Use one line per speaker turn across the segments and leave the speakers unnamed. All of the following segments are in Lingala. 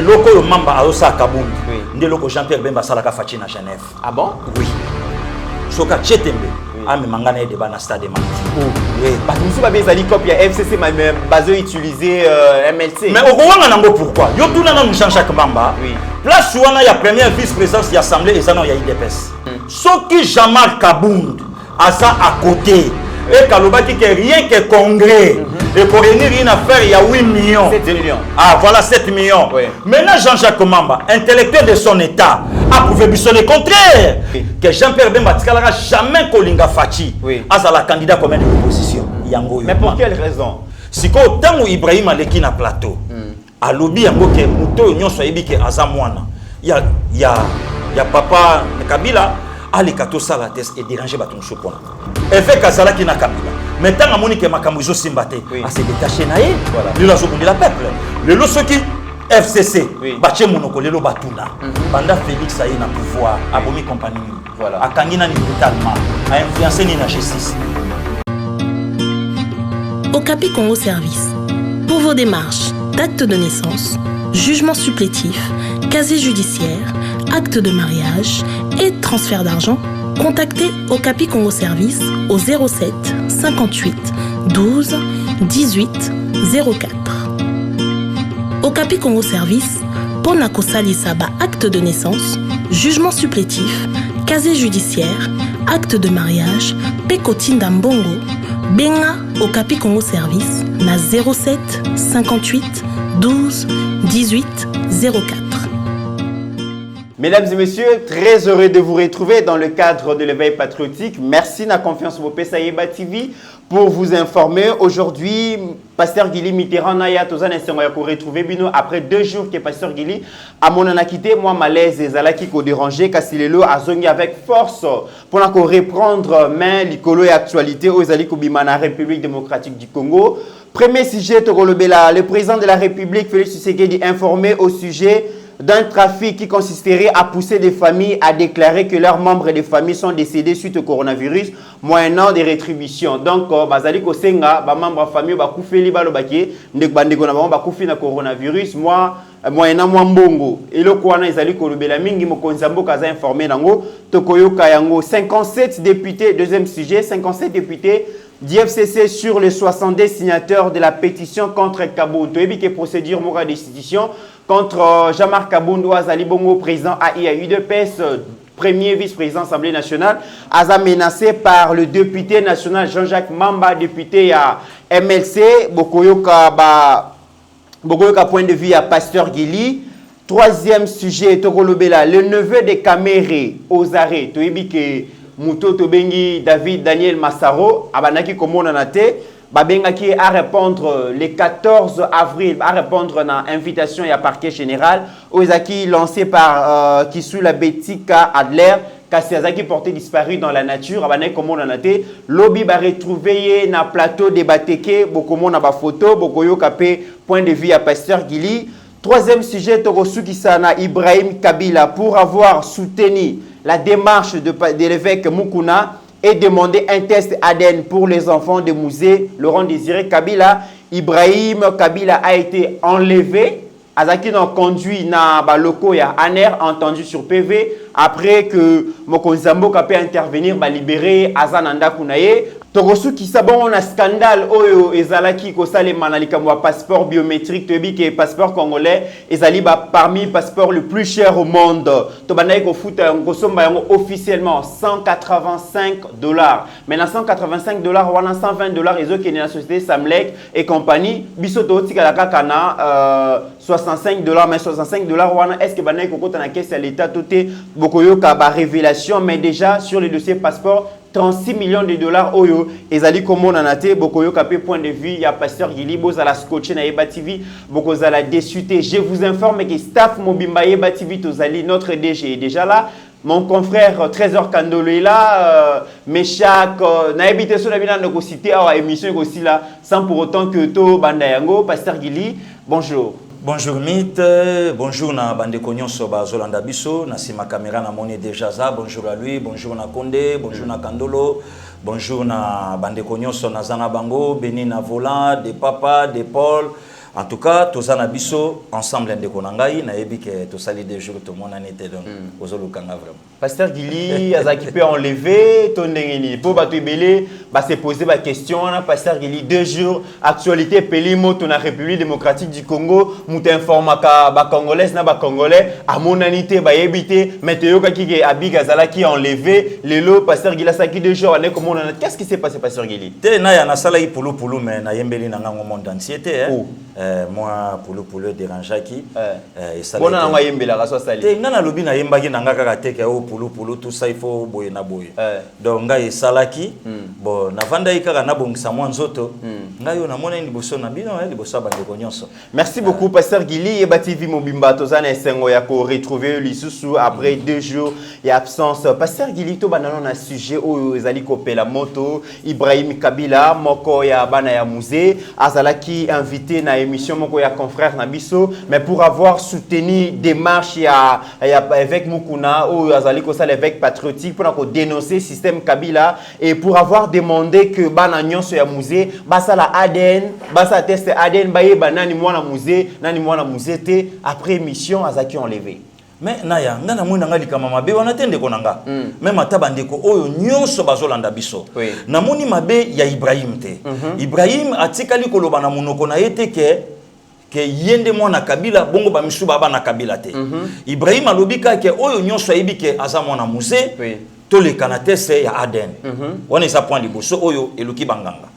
le loko le mamba a osa Kabound. Nde loko Jean-Pierre Bemba salaka fachi na Genève.
Ah bon?
Oui. Soka Chetembe. Ah mais mangana de bana stade de Manti.
Oui. Parce que nous sommes bien copie FCC mais basé utiliser MLC.
Mais au Rwanda nango pourquoi? Yo tout nana Jean-Jacques Bamba.
Oui.
Place ouana ya première vice-présidence de l'Assemblée et ça non ya IDPS. Soki Jamal Kabound asa à côté. Et Kalobaki que rien que congrès. Et pour réunir une affaire, il y a 8 millions.
7 millions.
Ah, voilà 7 millions.
Oui.
Maintenant, Jean-Jacques Mamba, intellectuel de son État, a prouvé le contraire. Oui. Que Jean-Pierre Bemba n'a jamais Kolinga Fachi à la candidat comme une opposition.
Mais pour quelle raison?
Si quand Ibrahim Aleki na plateau, à lobby yango ke muto nyonso yebi ke azamwana. Il y a papa Kabila ali kato sala test et déranger baton chopona. Effet Kazala qui na Kabila. Maintenant, à Monique Makamuzo Simbate, à se détacher naïe, il a sauvé la peuple. Le lot qui FCC, Baché Monoko, le lot Batuna. Banda Félix a eu un pouvoir, à Bomi Compagnie, à Kangina ni brutalement, à influencer ni la justice.
Okapi Congo Service. Pour vos démarches d'acte de naissance, jugement supplétif, casier judiciaire, acte de mariage et transfert d'argent, contactez Okapi Congo Service au 07 58 12 18 04. Okapi Congo Service, Ponako Salisaba acte de naissance, jugement supplétif, casier judiciaire, acte de mariage, Pekotine Dambongo, Benga Okapi Congo Service, na 07 58 12 18 04.
Mesdames et messieurs, très heureux de vous retrouver dans le cadre de l'éveil patriotique. Merci de la confiance au Pesaïba TV pour vous informer. Aujourd'hui, Pasteur Guili Mitterrand Naya Tozan Essengoya ko retrouver bino après 2 jours que Pasteur Guili a mon quitté moi malaise et zalaki ko déranger Kasilelo a zongi avec force pour qu'on reprendre main l'icolo et actualité aux ali ko bimana République démocratique du Congo. Premier sujet Togolobela, le président de la République Félix Tshisekedi informé au sujet d'un trafic qui consisterait à pousser des familles à déclarer que leurs membres de famille sont décédés suite au coronavirus, moyennant des rétributions. Donc, bazali ko senga, ba membre de famille ba koufeli ba lobaki, ndek bandeko na ba koufi na coronavirus, moyennant mbongo. Et le kwana ezali ko lobela mingi mokonzi mboka za informé nango, tokoyoka yango 57 députés, deuxième sujet, 57 députés d'IFCC sur les 62 signateurs de la pétition contre Kabound. Tu as vu que procédure mora destitution contre Jean-Marc Kabound Ouazali Bongo, président AIAU de PES, premier vice-président de l'Assemblée nationale, a menacé par le député national Jean-Jacques Mamba, député à MLC, Bokoyoka point de vue à Pasteur Guili. Troisième sujet, Togolobela, le neveu de Kaméré aux arrêts. Tu as vu que Mouto Tobengi David Daniel Massaro, Abanaki Komonanate, Babengaki à répondre le 14 avril, à répondre à l'invitation et à parquet général, Ozaki lancé par Kisula Betika Adler, Kassiazaki porté disparu dans la nature, Abanaki Komonanate, Lobby va retrouver na plateau de Bateke, Bokomo na ba photo, Bokoyo Kapé, point de vue à Pasteur Guili. Troisième sujet, Torosuki Sana, Ibrahim Kabila, pour avoir soutenu la démarche de l'évêque Mukuna et demander un test ADN pour les enfants de musée Laurent Désiré Kabila. Ibrahim Kabila a été enlevé. Azaki n'a conduit na baloko ya Aner entendu sur PV après que Mokonzambo a pu intervenir libérer Azananda Kunaye. Torosu qui sabon on a scandale oyo ezalaki ko salema na likambo passeport biométrique tobi que passeport congolais ezali parmi passeport le plus cher au monde. To banayi ko futa ko somba yango officiellement $185. Maintenant $185 wana $120 ezo kene na société Samlek et compagnie biso to tika kaka na $65 mais $65 wana est-ce que banayi ko kota na caisse à l'état toté bokoyoka ba révélation mais déjà sur le dossier passeport 36 millions de dollars oyo ezali komo nanate bokoyo kapé point de vue ya Pasteur Guili bozala scotché na Yeba TV bokozala déçuté. Je vous informe que staff Mobimba Yeba TV tozali notre DG est déjà là. Mon confrère Trésor Kandolo est là, Meshak, naebite so na bina ndoko cité à émission aussi là sans pour autant que to banda yango Pasteur Guili. Bonjour.
Bonjour Mythe, bonjour na bande konyonso ba Zolanda Biso, na sima caméra na moni déjà ça, bonjour à lui, bonjour na Kondé, bonjour na Kandolo, bonjour na bande konyonso na Zana Bango, Beni na Volant, de Papa, de Paul, En tout cas, tous en abisso ensemble ndeko nangai na yebi que tous sali 2 jours tout mon année donc ozolo kanga vraiment.
Pasteur Gili azaki peut enlever ton ndengeni pour ba tebele ba se poser ba question na Pasteur Gili 2 jours actualité pelimo to na République démocratique du Congo muta informaka ba congolais na ba congolais a monanité ba yebité météo kaki ke abiga zalaki enlevé lelo Pasteur Gili saki 2 jours ane comment on qu'est-ce qui s'est passé Pasteur Gili?
Te na ya na sala pulu mais na yembeli na ngango monde entier hein. Moi pulu dérangeaki
et ça bon na yembela ka so sali.
Te ngana lobi na yembaki na ngaka teke o pulu tout ça il faut boye na boye. Donc ngai salaki bon na vanda ikaka na bongisa mwa nzoto ngai ona mona liboso na bino liboso ba ndeko nyonso.
Merci beaucoup Pasteur Gili et Bativi Mobimba tozana esengo ya ko retrouver lisusu après 2 jours et absence. Pasteur Gili to banana na sujet o ezali kopela moto Ibrahim Kabila moko ya bana ya musée azalaki invité na émission moko ya confrère Nabiso mais pour avoir soutenu démarche ya avec Mukuna ou azali ko sala avec patriotique pour dénoncer système Kabila et pour avoir demandé que bana nyonso ya musée basala ADN basa test ADN baye banani mwana musée nani mwana musée te après émission azaki enlevé.
Mais naya ngana mwina ngali kama mabe wana tende konanga même ataba ndeko oyo nyonso bazolanda biso na moni mabe ya Ibrahim te Ibrahim atikali koloba na munoko na yete ke yende mwana Kabila bongo ba misu baba na Kabila te Ibrahim alobika ke oyo nyonso ayibi ke aza mwana musée to le kanatese ya ADN wana eza point liboso oyo eluki banganga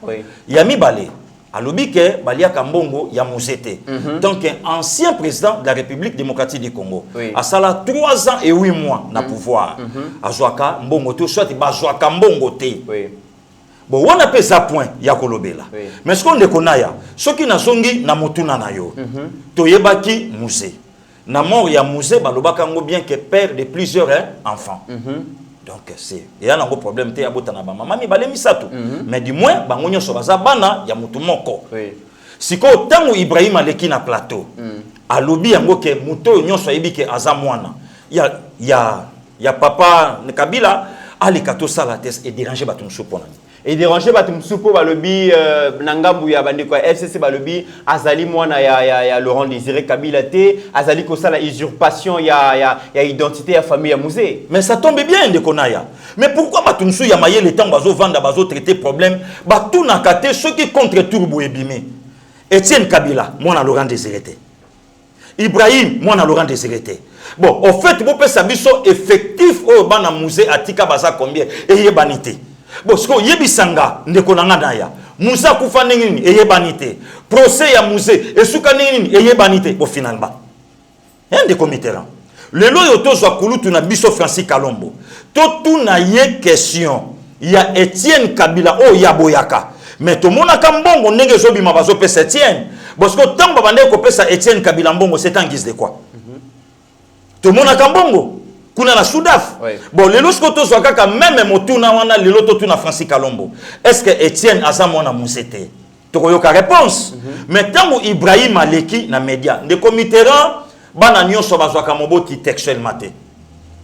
ya mibale alobike balia kambongo ya musete donc ancien président de la République démocratique du Congo a sala 3 ans et 8 mois na pouvoir azwaka mbongo to soit bazwaka mbongo te bon wana pesa point ya kolobela mais ce qu'on de konaya soki na songi na motuna na yo to yebaki musée na mort ya musée balobaka ngo bien que père de plusieurs enfants donc c'est il y a un gros problème te abota na ba mama mi balemi satu mais du moins bango nyonso baza bana ya mutu moko siko tango Ibrahim aleki na plateau alobi yango ke muto nyonso ayebi ke aza mwana ya papa Kabila ali kato sala test et déranger batum supona
et déranger batum supo balobi nangambu ya bandeko FCC balobi azali mwana ya Laurent Désiré Kabila te azali ko sala usurpation ya identité ya famille ya musée.
Mais ça tombe bien de konaya. Mais pourquoi batum su ya maye le temps bazo vanda bazo traiter problème batu na kate ceux qui contre turbo ebimé Etienne Kabila mwana Laurent Désiré te Ibrahim mwana Laurent Désiré te bon au fait bo pesa biso effectif au bana musée atika baza combien et yebanité. Bon, ce que yebisanga ndeko nanga naya Moussa kufa ningini eyebanité procès ya musée esuka ningini eyebanité au finalement ndeko mitera lelo yo tozwa kulutu na biso Francis Kalombo to tuna ye question ya Etienne Kabila o ya boyaka mais to mona kambongo ndenge zobima bazo pesa Etienne parce que tant babande ko pesa Etienne Kabila mbongo c'est en guise de quoi to mona kambongo kuna na Soudaf bon lelo skoto zwaka même motuna wana lelo to tuna Francis Kalombo est-ce que Etienne azamona musete to koyoka réponse mais tango Ibrahim aleki na média de commitera bana nyonso bazwaka moboti textuellement te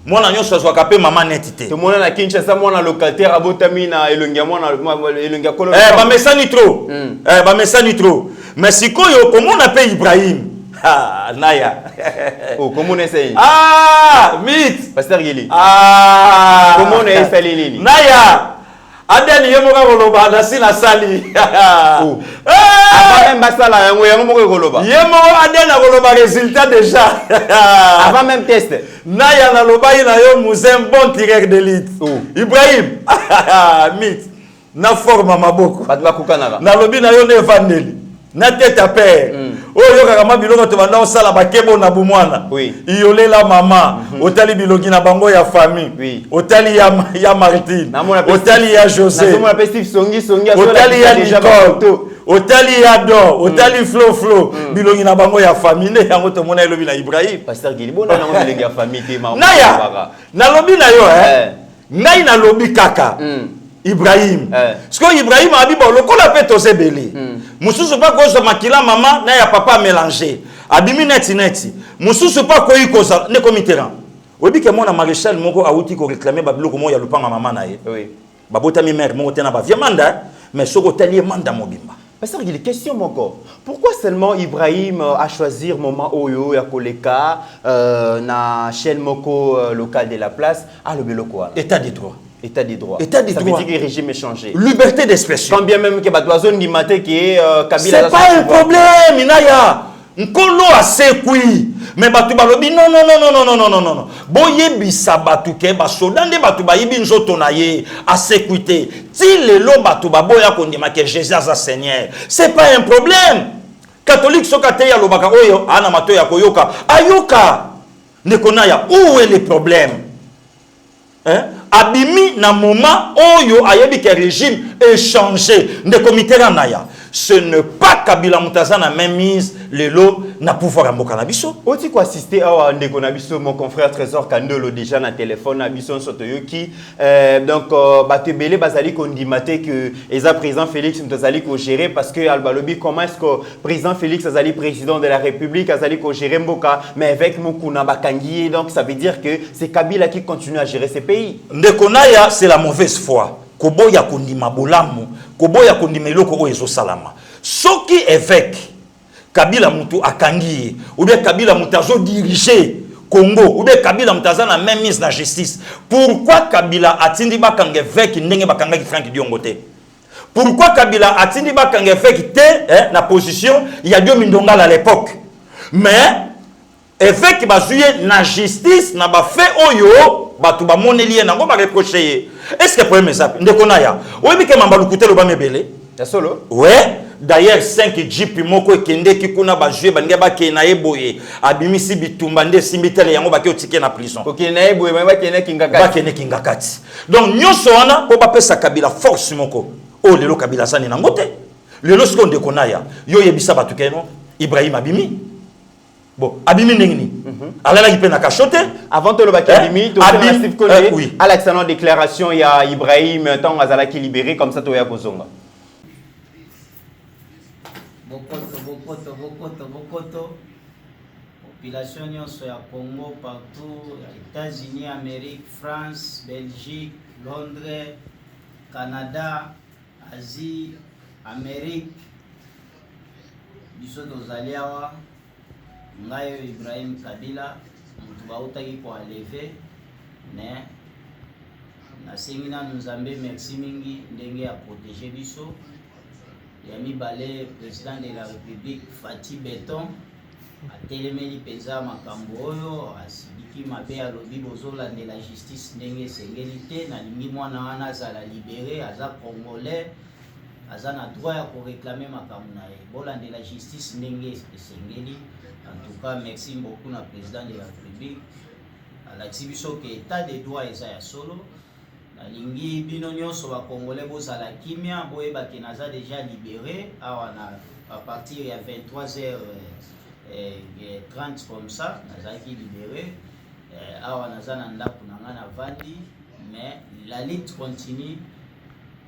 mwana nyonso azwaka pe mama netité
to mona na Kinshasa mona locataire abotami na elongia mona elongia kolo
ba mesani trop ba mesani trop mais sikoyo komona pe Ibrahim naya
oh comment on essaye
mythe
Pasteur Gili
comment
on essaye nini
naya adeni yemoka koloba na sina sali
même basala yango moko koloba
yemo adeni koloba résultat déjà
avant même test
naya na loba ina yo musée bon tireur d'élite Ibrahim mythe na forme maboko
batba kukanaka
na lobi na yo ne vandeli na tête à père oyo kaka biloko to banda osala bakebo na bumwana iolela mama otali bilogi na bango ya famille otali ya Martine otali ya José otali ya Nicole otali ya Dor otali Flo bilogi na bango ya famille ne yango to mona elobi na Ibrahim
Pasteur Gili bona na bilogi ya famille te mama
naya na lobi na yo ngai na lobi kaka Ibrahim parce que Ibrahim abiba lokola pe to sebeli mususu pa ko zo makila mama na ya papa mélanger abimi neti mususu pa ko ikoza ne komitera obi ke mona maréchal moko awuti ko réclamer ba biloko mo ya lupanga mama na ye babota mi mère moko tena ba viamanda mais soko tali manda mobimba
Pasteur Guili, question encore. Pourquoi seulement Ibrahim a choisi moment Oyo ya Koleka na chaîne Moko locale de la place à le Belokoa?
État des droits.
État des droits.
État des
droits. Ça veut dire que le régime est changé.
Liberté d'expression.
Quand bien même que Batouazon dit maté que Kabila.
C'est pas un problème, Inaya. Nkolo a sekui. Mais batu balobi non. Boye bisa batu ke ba sodande batu ba yibi nzoto na ye a sécurité. Ti lelo batu ba boya kondima ke Jésus a Seigneur. C'est pas un problème. Catholique sokate ya lobaka oyo ana mato ya koyoka. Ayoka. Nekonaya, où est le problème? Hein? Abimi na moment oyo ayebi ke régime est changé. Ndekomitera naya. Ce n'est pas Kabila Moutaza na même mise le lot na pouvoir à Mokanabiso.
Oti ko assister à Ndekonabiso, mon confrère Trésor Kandolo déjà na téléphone Nabiso Sotoyoki. Donc batebele bazali kondimate que eza président Félix Mtazali ko gérer parce que Albalobi comment est-ce que président Félix azali président de la République azali ko gérer Mboka mais avec Mukuna Bakangi, donc ça veut dire que c'est Kabila qui continue à gérer ces pays.
Ndekonaya c'est la mauvaise foi. Koboya kondima bolamu, koboya kondima eloko o ezo salama. Soki évêque Kabila Mutu akangi ou bien Kabila Mutazo diriger Congo ou bien Kabila Mutaza na même mise na justice. Pourquoi Kabila atindi bakanga évêque ndenge bakanga ki Frank Diongote? Pourquoi Kabila atindi bakanga évêque te na position il y a 2 Mindongala à l'époque. Mais évêque bazuye na justice na ba fait oyo batu ba moneli na ngo ba reprocher. Est-ce que problème ça Ndekonaya oyebi ke mambalukute lo ba mebele
ya solo
ouais d'ailleurs 5 jeep moko ekende ki kuna ba jouer bange ba ke na eboye abimisi bitumba nde simbitele yango ba ke otike na prison
OK na eboye ba ke na
kingakati donc nyoso wana ko ba pesa Kabila force moko o lelo Kabila sani na ngote lelo siko Ndekonaya yo yebisa batu keno Ibrahim abimi. Bon, Abimi Nengini. Alala qui na kachote.
Avant de le bac Abimi, oui. À l'accent déclaration, il y a Ibrahim, tant Azala qui libéré, comme ça, Toya Kozonga.
Bokoto. Population ya Congo partout, États-Unis, Amérique, France, Belgique, Londres, Canada, Asie, Amérique. Biso dozaliawa. Ngayo Ibrahim Kabila mutu bautaki ko lever mais na sengina nzambe merci mingi ndenge ya protéger biso ya mibale président de la République Fati Beton atelemeli penza makambo oyo asibiki mabe alobi bozola de la justice ndenge sengeli te na lingi mwana wana azala libéré aza congolais aza na droit ya ko réclamer makambo na ye bolande la justice ndenge sengeli. En tout cas, merci beaucoup na président de la République. À l'exhibition que état de droit est à solo. La lingi bino nyonso ba congolais bozala kimia boyeba ke naza déjà libéré à partir de 23h30 comme ça naza ki libéré awa naza na ndaku nanga na vandi mais la lutte continue.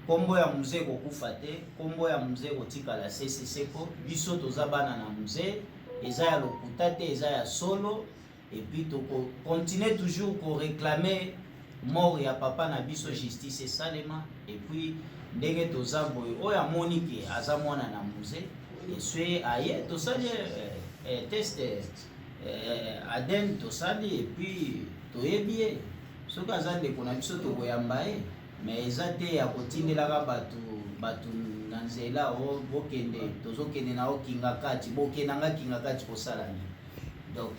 Kombo ya musée ko kufate, kombo ya musée ko tika la CCC ko biso toza bana na musée. Eza ya lokutate, eza ya solo et puis to continuer toujours ko réclamer mort ya papa na biso justice salema et puis ndenge toza boy oya monike aza mwana na musée et soit aye to sali test aden to sali et puis to yebie soka za ndeko na biso to koyamba ye mais eza te ya kotindelaka batu na nzela o bokende tozokende na okinga kati bokenanga kinga kati kosala ni donc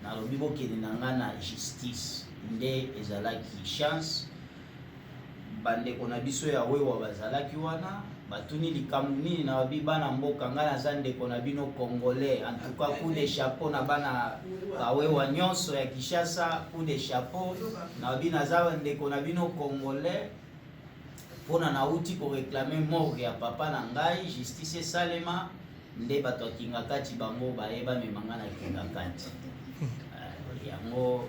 nalobi bokende nanga na justice nde ezalaki chance bandeko na biso ya wewa bazalaki wana batuni likambo nini na babi bana mboka nga naza ndeko na bino congolais en tout cas coup de chapeau na bana bawewa nyonso ya Kinshasa coup de chapeau na babi naza ndeko na bino congolais pona na uti ko réclamer mort ya papa na ngai justice salema nde bato kinga kati bango baeba memanga na kinga kati yango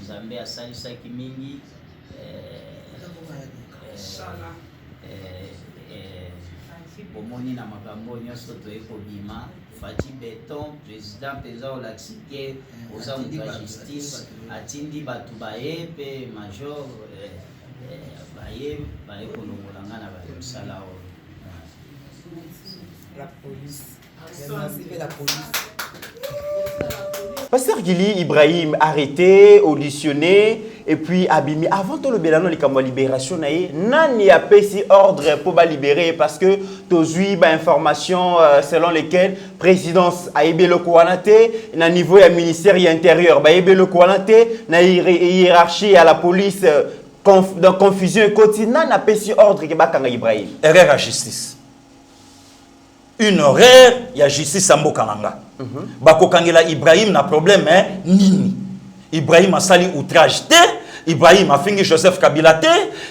nzambe asalisaki mingi bomoni na makambo nyonso toyeko bima Fati Beton président peza olaxike oza mutu ya justice atindi batu baye pe major baye kolongolanga na basala oyo
La police. Merci la police.
Pasteur Guili Ibrahim arrêté, auditionné et puis abîmé. Avant tout le Bélano, les camps de libération, nani a payé ordre pour libérer parce que tu as information selon lesquelles présidence a été le Kouanate, na niveau du ministère intérieur, a été le Kouanate, na hiérarchie à la police, dans confusion quotidienne, n'a payé ordre que Bakanga Ibrahim.
Erreur à justice. Une erreur, il y a justice à Mbokananga. Bako Kangela Ibrahim n'a problème, hein? Nini. Ibrahim a sali outrage te. Ibrahim a fini Joseph Kabila te.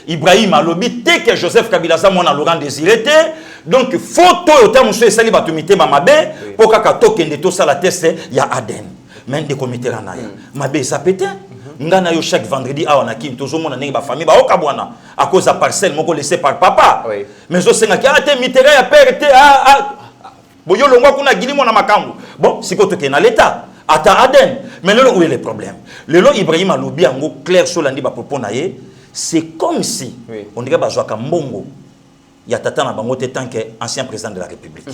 Ibrahim a lobby te que Joseph Kabila sa mona Laurent Désiré te. Donc, photo yota monsieur sali batumité mamabe. Pour kaka tokende to sala test, il y a Aden. Même des comités ranaya. Mabe ça pété. Ngana yo chaque vendredi a on kim toujours mon ba famille ba okabwana à cause de parcelle moko laissé par papa.
Oui.
Mais je sais que ate mitera ya père te boyo longwa kuna gili mona makambu. Bon, siko toke na l'état ata Aden. Mais là où est le problème? Le lo Ibrahim alobi ango clair sur landi ba propos na ye, c'est comme si on dirait ba joaka mbongo ya tata na bango te tant que ancien président de la République.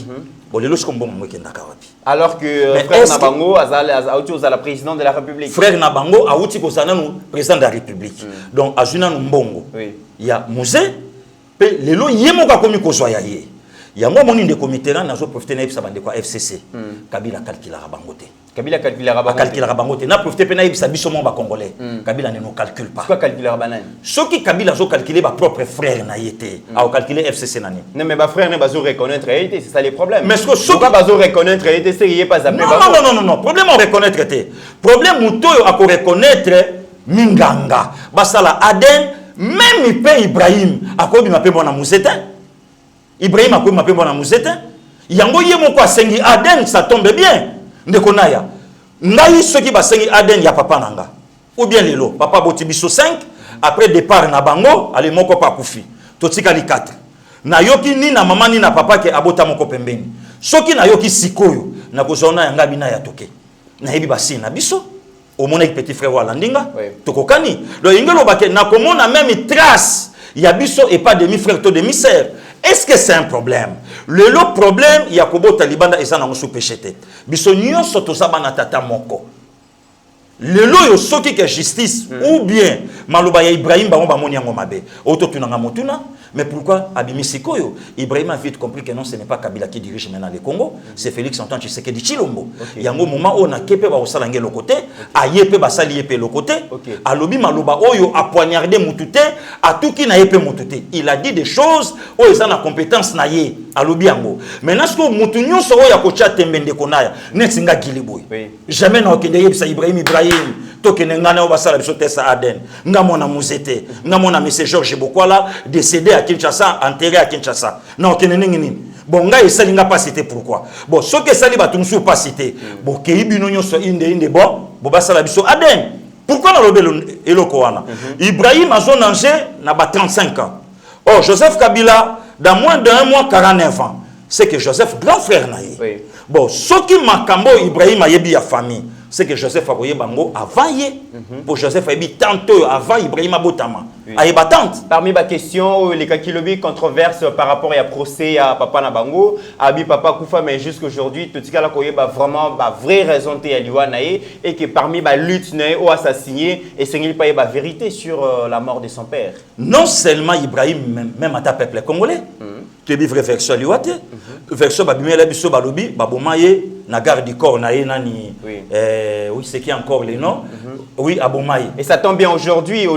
Bon, le lo siko mbongo mwekenda kawapi.
Alors que frère Nabango a la président de la République.
Frère Nabango a outi kozana nous président de la République. Donc azuna mbongo. Il y a musée pe lelo yemo ka komi kozwa ye. Il y a moi moni de comité là nazo profiter na ibsa bande kwa FCC. Kabila calcula rabangote.
Kabila calcula rabangote.
Calcula rabangote na profiter pe na ibsa biso mon ba congolais. Kabila ne nous calcule pas.
Quoi calcula rabanan?
Ce qui Kabila zo calculer ba propre frère na yete. A calculer FCC nani.
Non mais ma frère ne va pas reconnaître réalité, c'est ça les problèmes.
Mais ce que
ce pas reconnaître réalité, c'est qu'il pas appelé.
Non. Problème on reconnaître té. Problème mutoyo a reconnaître minganga. Basala Aden même il paye Ibrahim a ko bi mape bona musete. Ibrahim a ko mape bona musete. Yango yemo ko sengi Aden ça tombe bien. Ndeko naya. Ngai soki ba sengi Aden ya papa nanga. Ou bien lelo papa botibiso 5 après départ na bango ale moko pa kufi. Totika li 4. Na yoki ni na mama ni na papa ke abota moko pembeni. Soki na yoki sikoyo na kozona yanga bina ya toke. Na yebi basi na biso. Au mon petit frère Walandinga, tokokani. Le ingelo bake na komona même trace. Ya biso et pas demi frère to demi sœur. Est-ce que c'est un problème? Le problème ya kobo talibanda ezana ngosu péchete. Biso nyonso to sabana tata moko. Le yo soki ke justice ou bien maloba ya Ibrahim ba moni yango mabe. Oto tunanga motuna. Mais pourquoi Abimi Sikoyo? Ibrahim a vite compris que non, ce n'est pas Kabila qui dirige maintenant le Congo, c'est Félix Antoine Tshisekedi Tshilombo. Il y a un moment où on a kepe ba osalangé le côté, a yepe ba sali yepe le côté, a lobi maloba oyo a poignardé mutute, a tout qui na yepe mutute. Il a dit des choses où ils ont la compétence na ye, a lobi yango. Maintenant ce que mutunyo so ya kocha tembende konaya, netsinga giliboy. Jamais na okende yebisa Ibrahim. Tokene ngana obasala biso tesa Aden ngamona muzete ngamona monsieur Georges Bokwala décédé à Kinshasa, enterré à Kinshasa na okene nini bon nga esali nga pas cité pourquoi bon ce que sali batumsu pas cité bon keibino nyoso inde bon basala biso Aden pourquoi na lobelo eloko wana Ibrahim a son âge na ba 35 ans. Oh Joseph Kabila dans moins d'un mois 49 ans c'est que Joseph grand frère na ye bon ce qui makambo Ibrahim a yebi ya famille c'est que Joseph Aboye Bango avant yé pour Joseph Ayebi tantôt avant Ibrahim Abotama Ayeba tante.
Parmi ma question les cas qui lobby controverse par rapport à procès à Papa Nabango Abi Papa Koufa mais jusqu'aujourd'hui tout ce cas là koyeba vraiment ba vraie raison té aliwa naé et que parmi ba lutte naé ou assassiné et c'est qu'il pas ba vérité sur la mort de son père.
Non seulement Ibrahim même à ta peuple congolais tu es vrai version liwate version babimela biso balobi babomaye na garde du corps naé nani oui c'est qui encore les noms oui abomaye
et ça tombe bien aujourd'hui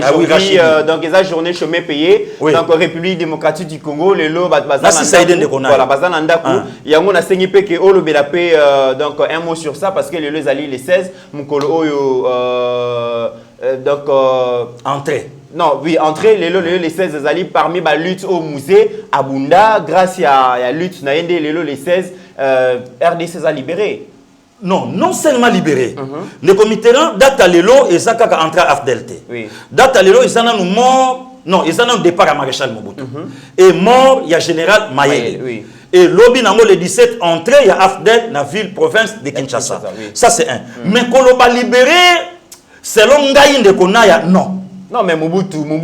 donc les journée chemin payé donc République démocratique du Congo les lots voilà bazana ndaku yango na sengi peke olobela pe donc un mot sur ça parce que les lots ali les 16 mukolo oyo donc
entrée.
Non, oui, entrée, les 16 ali parmi la lutte au musée à Bunda, grâce à la lutte naende les 16 RDC a libéré.
Non, non seulement libéré. Le comité date à l'élo et ça a entré à AFDLT.
Oui.
Date à l'élo, ils en ont mort. Non, ils en ont départ à Maréchal Mobutu. Et mort, il y a général Mayele. Oui. Et lobby nango le 17 entré, il y a AFDEL dans la ville province de Kinshasa. Ça c'est un. Mais qu'on l'a libéré, selon Ngaïn de Konaya, non.
Non, mais Mobutu.
Non.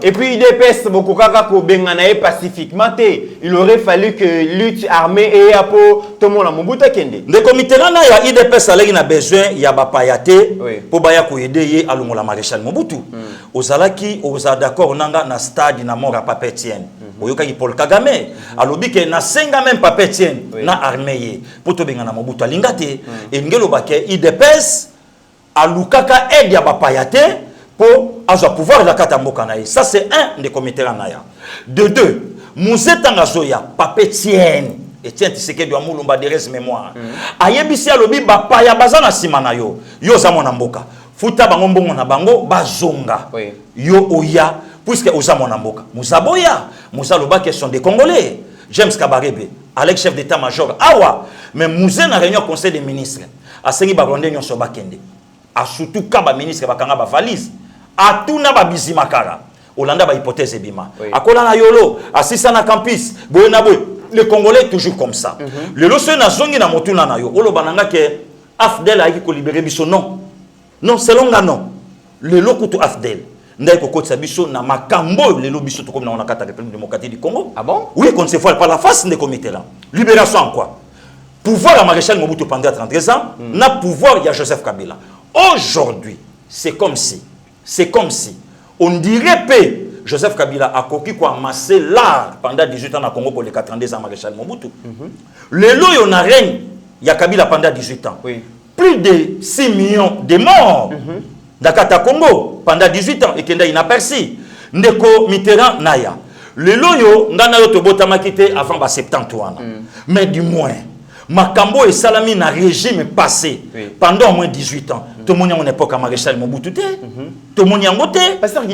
Et puis, IDPS, beaucoup de pacifiquement. Il aurait fallu que lutte armée et pour tout le monde à Mobutu kende.
Le comité il y a IDPS a besoin, il y a Bapayate pour baya ko aider à la maréchal Mobutu. Ozalaki, oza d'accord nanga na stade na mort à Papetienne. Oyokaki Paul Kagame. Alobi ke na senga même Papetienne na armée pour to benga na Mobutu alingate. Et ngelo bake IDPS alukaka aide ya Bapayate pour avoir pouvoir la katamboka na. Ça c'est un des comités naya. De deux, Mouzetanga Zoya Papetienne. Etienne Tshisekedi wa Mulumba de res mémoire. Ayebisi alobi bapaya bazana simana yo. Yo za mona mboka. Futa bango mbongo na bango bazonga. Yo oya puisque oza mona mboka. Muzaboya, Muzaloba qui sont des Congolais. James Kabarebe, Alex chef d'état-major. Awa, mais Mouze na réunion conseil des ministres. Asengi Baronde nyon so bakende. A surtout kaba ministre bakanga ba valise. A tuna ba bizimakara. Olanda ba hypothèse bima. Akola na yolo, asisa na campus. Boye na boye. Les Congolais toujours comme ça. Le loso na zongi na motuna na yo. Olo bananga ke Afdel a ko libérer biso non. Non, c'est longa non. Le lokutu Afdel. Ndai ko kotsa biso na makambo le lo biso to comme na on a kata République démocratique du Congo. Ah bon? Oui, qu'on se voit par la face des comités là. Libération en quoi? Pouvoir à maréchal Mobutu pendant 33 ans, na pouvoir il y a Joseph Kabila. Aujourd'hui, c'est comme si on dirait paix. Joseph Kabila a coquille quoi amassé l'art pendant 18 ans au Congo pour les 92 ans maréchal Mobutu. Le lot y en a règne, il y a Kabila pendant 18 ans. Plus de 6 millions de morts dans le Congo pendant 18 ans et qu'il y a inaperçu. Ndeko Mitterrand Naya. Le lot y a to botama quitté avant 70 ans. Mais du moins, Makambo et Salami na régime passé pendant au moins 18 ans. Tout le monde en époque à maréchal Mobutu. Tout le monde en gote.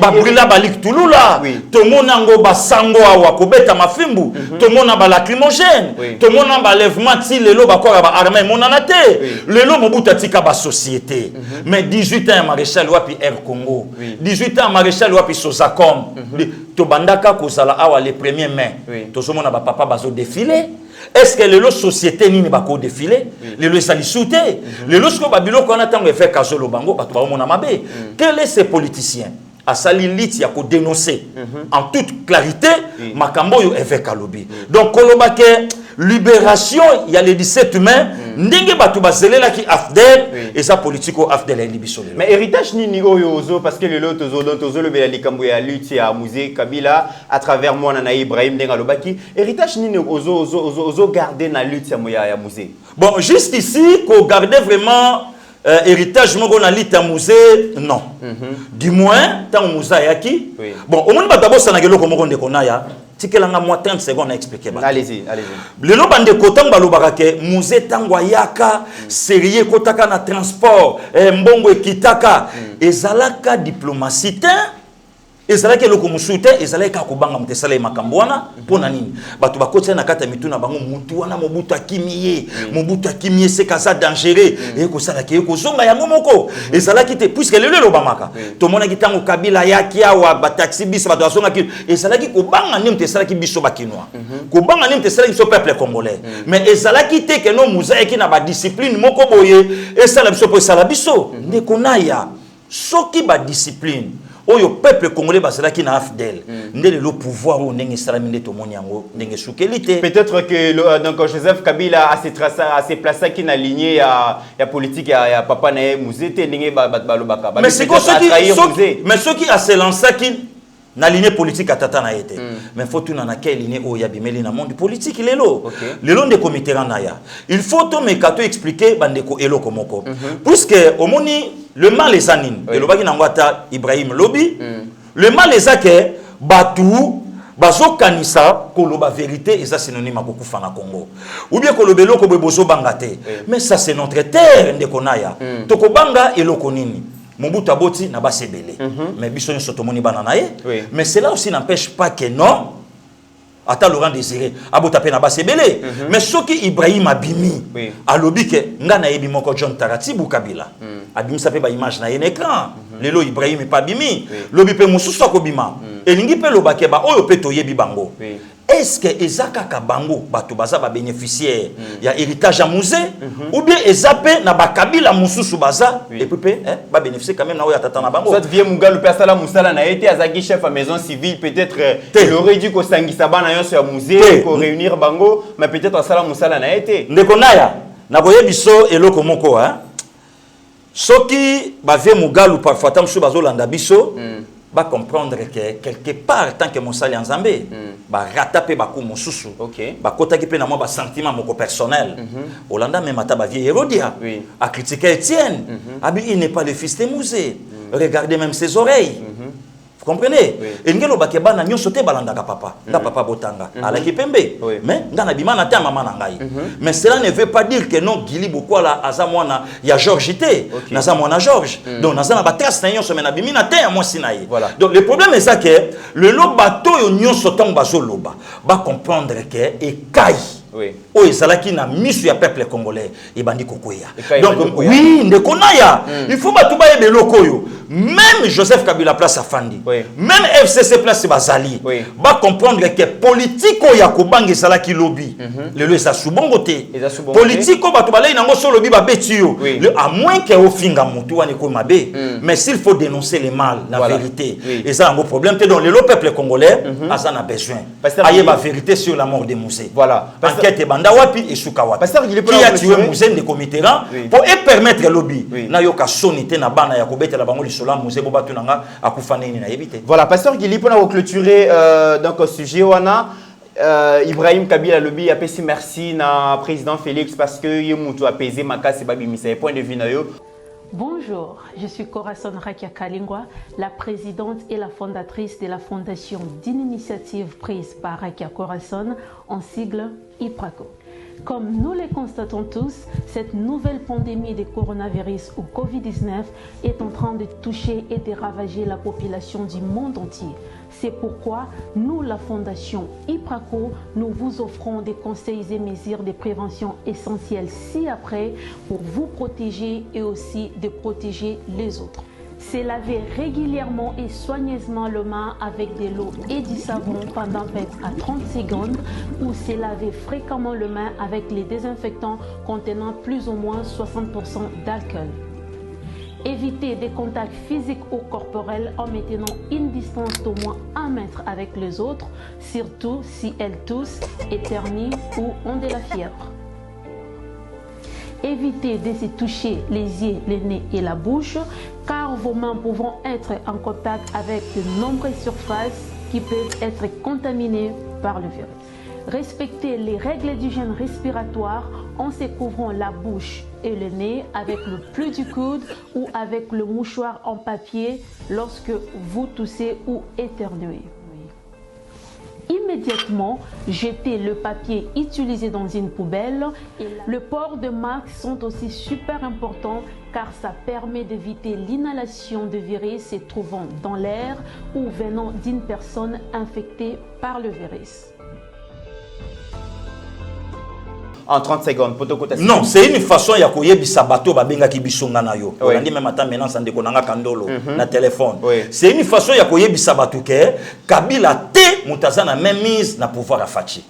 Babrila balik touloula. Tout le monde en go basango awa kobeta mafimbu. Tout le monde en ba lacrymogène. Tout le monde en ba lèvement ti lelo ba kora ba armée monanate. Lelo Mobutu atika ba société. Mais 18 ans maréchal wapi Air Congo. 18 ans maréchal wapi Sozacom. To bandaka kozala awa les premiers mains. Tout le monde ba papa bazo défilé. Est-ce que les sociétés n'y pas qu'au défilé? Les lois salisouté. Les lois que Babylone qu'on attend faire Kazolo Bango, quel est ces politiciens? À Salilit, il y a qu'au dénoncer en toute clarité, Makambo yo effet Kalobi. Donc, Kolobake, libération, il y a les 17 humains, Ndenge Batu Bazele là qui Afdel, et ça politique au Afdel et Libisole.
Mais héritage ni ozo, parce que le lot ozo le Belali Kamboya a lutté à Mouzé Kabila, à travers moi, Nana Ibrahim Dengalobaki. Héritage ni ozo garder na lutte à Mouzé. Bon,
juste ici, qu'on gardait vraiment. Héritage mon na lita musée non du moins tant musa yaki bon au moins d'abord ça na gelo comme on de konaya tikelanga moi 30 secondes à expliquer
allez-y
le lo bande kotang balobaka ke musée tangwa yaka sérieux kotaka na transport mbongo ekitaka ezalaka diplomatie ezalaki loko musute ezalaki ka kobanga mutesala makambo wana pona nini bato bakotsa na kata mituna bango mutu wana Mobutu akimiye c'est kaza dangereux et ko sala ke ko zonga yango moko ezalaki te puisque lelo lobamaka to mona kitango Kabila yaki awa ba taxi bis bato zonga ki ezalaki ko banga ni mutesala ki biso bakinwa ko banga ni mutesala ki so peuple congolais mais ezalaki te ke no muzaiki na ba discipline moko boye esala biso po sala biso ndeko naya soki ba discipline oyo peuple congolais basala qui na Afdel ndele le pouvoir o ndenge salaminde to moniango ndenge soukelité
peut-être que donc Joseph Kabila a ses placé qui na lignée ya politique ya papa na Mouzete ndenge balobaka
mais c'est ceux qui a se lancé qui na lignée politique à tata na été mais faut tout na quelle lignée o ya bimeli na monde politique lelo de comité naya il faut to mekato expliquer bandeko elo komoko puisque au moni le mal les anines et le baki nangwata Ibrahim Lobi le mal les ake batu bazo kanisa koloba vérité et ça synonyme à kokufa na Congo ou bien kolobelo ko bozo bangate mais ça c'est notre terre ndeko naya tokobanga eloko nini Mobutu aboti na basebele mais biso nyo sotomoni bana nae mais cela aussi n'empêche pas que non ata Laurent Désiré abota pe na basebele mais soki Ibrahim abimi alobi ke nga na yebi moko John Taratibu Kabila abimi sa pe ba image na en écran lelo Ibrahim pa bimi lobi pe mususu akobima elingi pe lobake ba oyo pe toyebi bango.
Oui.
Est-ce que ezaka ka bango bato baza ba bénéficiaire ya héritage à musée ou bien ezape na bakabila mususu baza et puis ba bénéficier quand même na oya tata na bango.
Soit vie Mugalu persala musala na été azaki chef à maison civile peut-être il aurait dû ko sangisa bana yo sur musée ko réunir bango mais peut-être sala musala na été.
Ndeko naya na koyebiso eloko moko soki ba vie Mugalu parfois tam so bazolanda biso ba comprendre que quelque part tant que mosali nzambe ba rataper ba ku mosusu ba kota ki pe na mo ba sentiment moko personnel Olanda même ata ba vie Hérodia a critiqué Étienne abi il n'est pas le fils de Mouzé regardez même ses oreilles vous comprenez et ngelo ba ke bana nyoso te balanda ka papa nga papa botanga ala ki pembe mais ngana bimana te mama na ngai mais cela ne veut pas dire que non Gili Bokwala aza mwana ya George te naza mwana George donc naza na ba trace na nyoso mais na bimina te ya mwasi na ye donc le problème est ça que le lobato yo nyoso tong bazo loba ba comprendre que e kai o ezalaki na misu ya peuple congolais et bandi kokoya donc oui ndeko naya il faut batuba yebe lokoyo même Joseph Kabila place afandi même FCC place bazali ba comprendre que politiko ya kobanga ezalaki lobby le eza subongo te politiko batuba lei nango so lobby ba betio à moins que ofinga mutu wane ko mabe mais s'il faut dénoncer le mal la vérité eza un problème te donc le peuple congolais a na besoin aye ba vérité sur la mort de Mouzé
voilà
banda wapi et sukawa qui a tué Mouzé de Comitéran pour permettre lobby na yoka sonité na bana ya kobetela bango lisolo Mouzé bo batu nanga akufana ni na yebite.
Voilà pasteur Gili pour clôturer donc au sujet wana Ibrahim Kabila lobby a pesi merci na président Félix parce que yemutu apaisé makasi babimisa point de vue na yo.
Bonjour, je suis Corazon Rakia Kalingwa, la présidente et la fondatrice de la fondation d'une initiative prise par Rakia Corazon, en sigle IPRACO. Comme nous le constatons tous, cette nouvelle pandémie de coronavirus ou Covid-19 est en train de toucher et de ravager la population du monde entier. C'est pourquoi nous, la Fondation IPRACO, nous vous offrons des conseils et mesures de prévention essentielles ci-après pour vous protéger et aussi de protéger les autres. C'est laver régulièrement et soigneusement les mains avec de l'eau et du savon pendant 20 à 30 secondes ou se laver fréquemment les mains avec les désinfectants contenant plus ou moins 60% d'alcool. Évitez des contacts physiques ou corporels en maintenant une distance d'au moins 1 mètre avec les autres, surtout si elles toussent, éternuent ou ont de la fièvre. Évitez de se toucher les yeux, le nez et la bouche, car vos mains pouvant être en contact avec de nombreuses surfaces qui peuvent être contaminées par le virus. Respectez les règles d'hygiène respiratoire en se couvrant la bouche et le nez avec le pli du coude ou avec le mouchoir en papier lorsque vous toussez ou éternuez. Immédiatement, jetez le papier utilisé dans une poubelle et le port de masques sont aussi super importants car ça permet d'éviter l'inhalation de virus se trouvant dans l'air ou venant d'une personne infectée par le virus.
En 30 secondes,
non, c'est une façon ya koyebisa bato babenga ki bisonga na yo. On dit même attends maintenant ça ndeko nanga kandolo na téléphone. C'est une façon ya koyebisa bato ke Kabila te mutazana même mise na pouvoir à Fachi.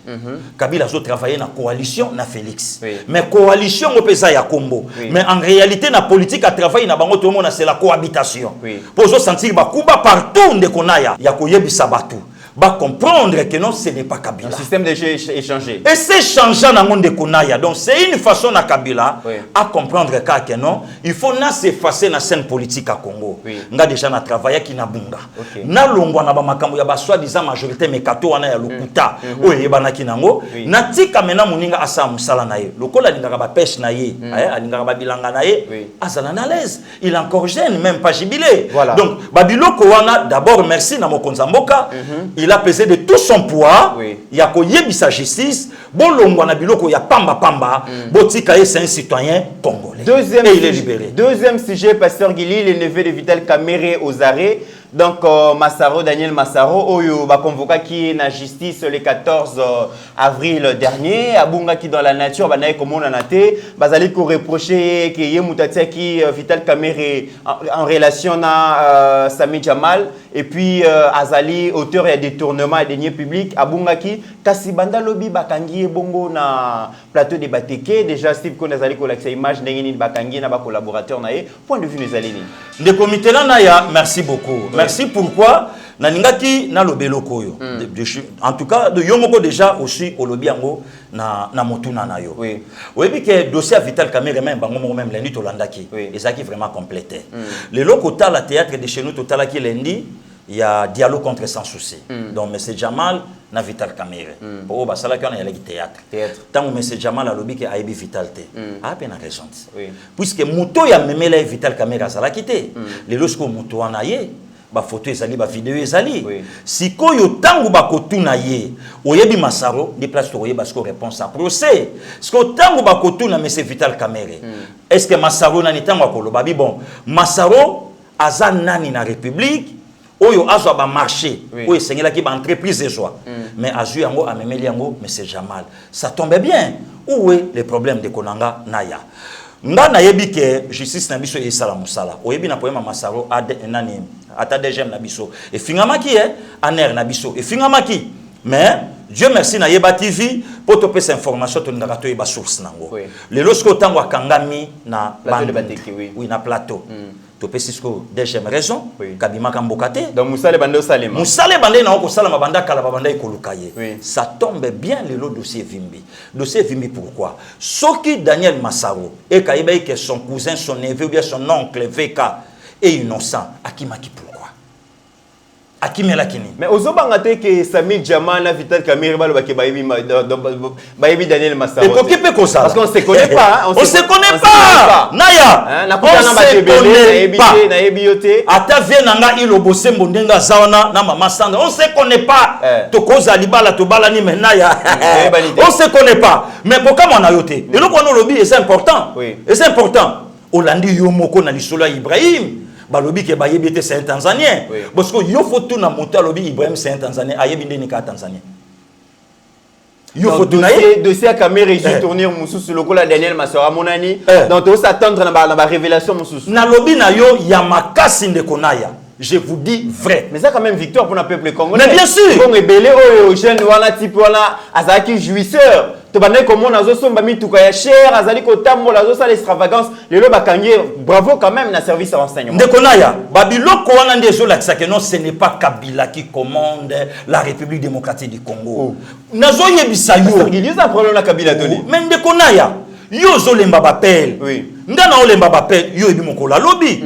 Kabila zo travailler na coalition na Félix. Mais coalition opesa ya Kombo. Mais en réalité na politique à travailler na bango tout le monde c'est la cohabitation. Pour zo sentir ba kuba partout ndeko naya ya koyebisa bato. Va comprendre que non, ce n'est pas Kabila.
Le système de jeu est changé.
Et c'est changeant dans le monde de Konaya. Donc c'est une façon à Kabila à comprendre que non, il faut s'effacer dans la scène politique à Congo. On a déjà travaillé qui n'a bunga. Na longwa na ba makambo ya ba soi-disant majorité mais kato wana ya lokuta. Oye bana kinango. Na tika mena muninga asa musala na ye. Lokola lingaka ba pêche na ye, alingaka ba bilanga na ye, azala na l'aise. Il est encore jeune, même pas jubilé. Donc babiloko wana d'abord merci na mokonza mboka. Il a pesé de tout son poids. Il y a sa justice. Bolongwa na biloko ya pamba pamba. Botika c'est un citoyen congolais. Et il est libéré.
Deuxième sujet, pasteur Gili, le neveu de Vital Kamerhe aux arrêts. Donc Massaro, Daniel Massaro, oyo ba convoqué qui est na justice le 14 avril dernier. Abunga qui dans la nature, ba nae comme on en a été. Bazali ko reproché que Yemutatia qui Vital Kamerhe en relation à Sami Jamal et puis Azali, auteur et détournement et deniers publics, Abungaki, kasi banda lobi bakangi bongo na plateau de Bateke, déjà Steve Konazali ko l'accès image n'engeni bakangi na ba collaborateur na ye, point de vue les alini.
De comité là naya, merci beaucoup. Merci pourquoi naningaki na lobelo koyo. En tout cas de yomoko déjà aussi au lobby yango na motuna na yo.
Oui.
Oui puis que dossier Vital Kamerhe même bango même lundi to landaki. Et ça qui vraiment complété. Le lokota la théâtre de chez nous total qui lundi il y a dialogue contre sans souci. Donc monsieur Jamal na Vital Kamerhe. Pour basala kana yala théâtre. Tant monsieur Jamal a lobby que aibi Vital te. A peine raison. Oui. Puisque moto ya memela Vital Kamerhe azala kité. Le lorsque moto anaye ba photo ezali ba vidéo ezali sikoyo tangu ba kotuna ye oyebi masaro des places to oyeba sko réponse à procès sko tangu ba kotuna monsieur Vital Kamerhe est-ce que masaro nani tangu akoloba bi bon masaro aza nani na république oyo azwa ba marché oyo sengela ki ba entreprise ezwa mais azu yango amemeli yango monsieur Jamal ça tombe bien où est le problème de Konanga Naya nga na yebi ke justice na biso esala musala oyebi na poema masaro ade nani ata deuxième na biso et fingamaki aner na biso et fingamaki mais Dieu merci na yeba TV pour te passer information to ngaka to yeba source nango le lorsque tango akangami na
plateau de Bateke
oui na plateau to pesisko deuxième raison kabima kambokate
donc musale bande salema
musale bande na ko sala mabanda kala babanda ikolukaye ça tombe bien le dossier Vimbi pourquoi soki Daniel Massaro et kaiba que son cousin son neveu ou bien son oncle VK est innocent akimaki pourquoi akimelakini
mais ozobangate que Sami Jamal na Vital Kamerhe balo ke bayebi Daniel Massaro parce qu'on se connaît pas
on se connaît pas naya
na kutana ba tebele na yebi yote
ata vie nanga ilobo sembo ndenga zawana na mama Sandra on se connaît pas to koza libala to bala ni menaya on se connaît pas mais pourquoi mon ayote et le kono lobby c'est important et c'est important Olandi yomoko na lisolo Ibrahim balobi ke bayebi te c'est un Tanzanien parce que yo faut tout na monter lobby Ibrahim c'est un Tanzanien ayebi ndeni ka Tanzanien yo faut tout na
dossier Kamerhe je tourner mususu lokola Daniel Massaro monani donc to s'attendre na ba révélation mususu
na lobby na yo ya makasi ndeko naya je vous dis vrai
mais ça quand même victoire pour le peuple congolais
mais bien sûr
bon rebelle au jeune wala type wala azaki jouisseur to bande comment nazo somba mituka ya cher azali ko tambola zo ça l'extravagance le lo bakangi bravo quand même na service de renseignement
ndeko naya babiloko wana ndezo lakisa que non ce n'est pas Kabila qui commande la République démocratique du Congo nazo yebisa yo
il y a un problème na Kabila toni
mais ndeko naya yo zo lemba bapel ndana olemba bapel yo ebi mokola lobby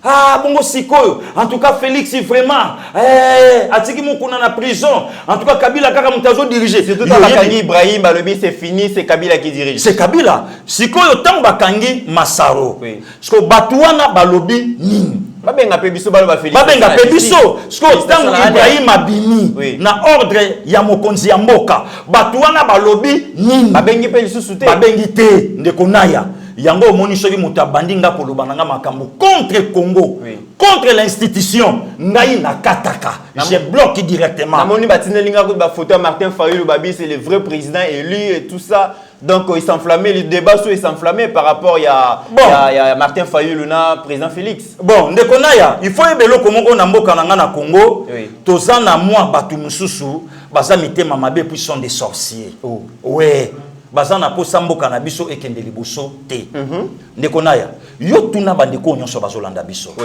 ah bongo sikoyo en tout cas Félix vraiment atiki mukuna na prison en tout cas Kabila kaka mutazo diriger
c'est tout à Bakangi Ibrahim balobi c'est fini c'est Kabila qui dirige
c'est Kabila sikoyo tango bakangi Massaro parce que batuana balobi nini
babenga pe biso balo ba Félix
babenga pe biso parce que tango Ibrahim abimi na ordre ya mokonzi ya mboka batuana balobi nini
babengi pe lisusu te
babengi te ndeko naya yango moni soki mutabandi nga koloba nanga makambo contre Congo contre l'institution ngai na kataka je bloque directement
namoni batineli nga ko ba photo Martin Fayulu babi c'est le vrai président élu et tout ça donc il s'enflammait le débat sur il s'enflammait par rapport ya Martin Fayulu na président Félix
bon ndeko naya il faut ebelo komoko na mboka nanga na Congo tozana moi batu mususu baza mitema mabe puis sont des sorciers ouais bazana po samboka na biso ekende liboso te ndeko naya yo tuna bandeko nyonso bazolanda biso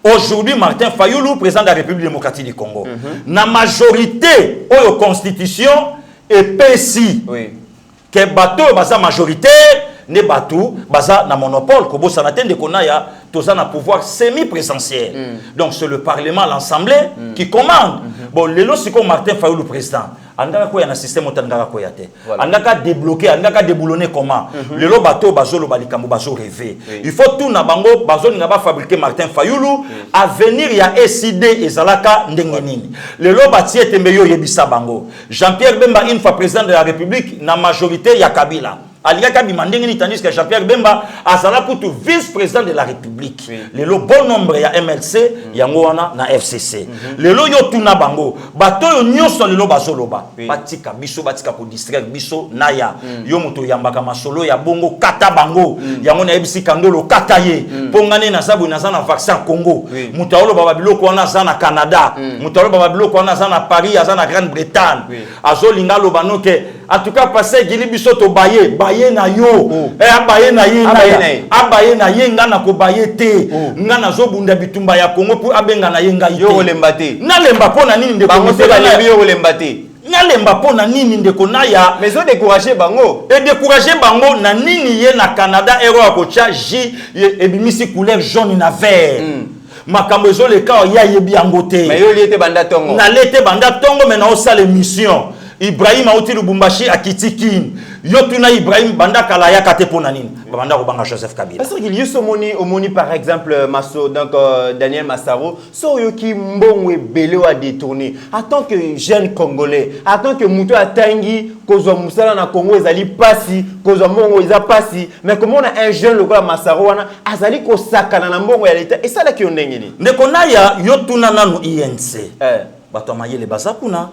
aujourd'hui Martin Fayulu président de la République démocratique du Congo na majorité oyo constitution epesi que bateau baza majoritaire ne bateau baza na monopole ko bosana te ndeko naya toza na pouvoir semi-présidentiel donc c'est le parlement l'assemblée qui commande bon lelo siko Martin Fayulu président andaka ko ya na système otandaka ko ya te andaka débloquer andaka déboulonner comment lelo bateau bazolo balikambo bazo rêver il faut tout na bango bazoni nga ba fabriquer Martin Fayulu avenir ya SID ezalaka ndenge nini lelo batie tembe yo yebisa bango Jean-Pierre Bemba une fois président de la République na majorité ya Kabila Aligaka bimandengeni tandis que Jean-Pierre Bemba azala kutu vice-président de la République. Lelo bon nombre ya MLC yango wana na FCC. Lelo yo tuna bango bato yo nyonso lelo bazoloba. Batika biso batika ko distraire biso naya. Yo moto yambaka masolo ya bongo kata bango. Yango na ebisi kandolo kata ye. Pongane na sabu na zana vaccin Congo. Mutaolo baba biloko wana zana Canada. Mutaolo baba biloko wana zana Paris, zana Grande-Bretagne. Azolinga lobano ke en tout cas passer gili biso to baye na yo abaye na ye abaye na ye nga na ko baye te nga na zo bunda bitumba ya Congo pour abenga na ye nga ite
yo lemba te
na lemba pona nini ndeko
bango se ba lembi yo lemba te
na lemba pona nini ndeko na ya
mais zo décourager bango
et décourager bango na nini ye na Canada ero akocha J et bimisi couleur jaune na vert makambo ezo le ka ya yebi yango te
mais yo liete banda tongo
na lete banda tongo mais na osala mission Ibrahim Aouti Lubumbashi akitikin yotuna Ibrahim banda kala ya kate pona nini banda ko banga Joseph Kabila
parce qu'il y a ce moni par exemple Masso donc Daniel Massaro so yo ki mbongwe belé wa détourner en tant que jeune congolais en tant que muto atangi kozwa musala na Congo ezali pasi kozwa mbongo eza pasi mais comment on a un jeune lokola Massaro wana azali ko sakana na mbongo ya leta et ça la ki ondengeni
ndekona ya yotuna nanu INC bato mayele bazakuna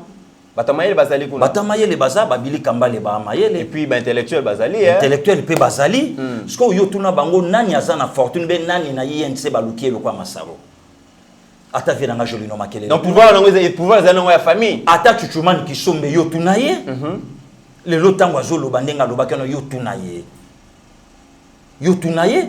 Batamayele bazali kuna.
Batamayele baza babili kambale ba mayele.
Et puis ba intellectuel bazali
intellectuel pe bazali. Parce que yo tuna bango nani azana fortune be nani na INC baluki lo kwa Masaro. Ata vient nga joli no makele.
Donc pouvoir zana ya famille.
Ata chuchumani kisombe yo tuna ye. Le lotango azolo bandenga lo bakano yo tuna ye. Yo tuna ye.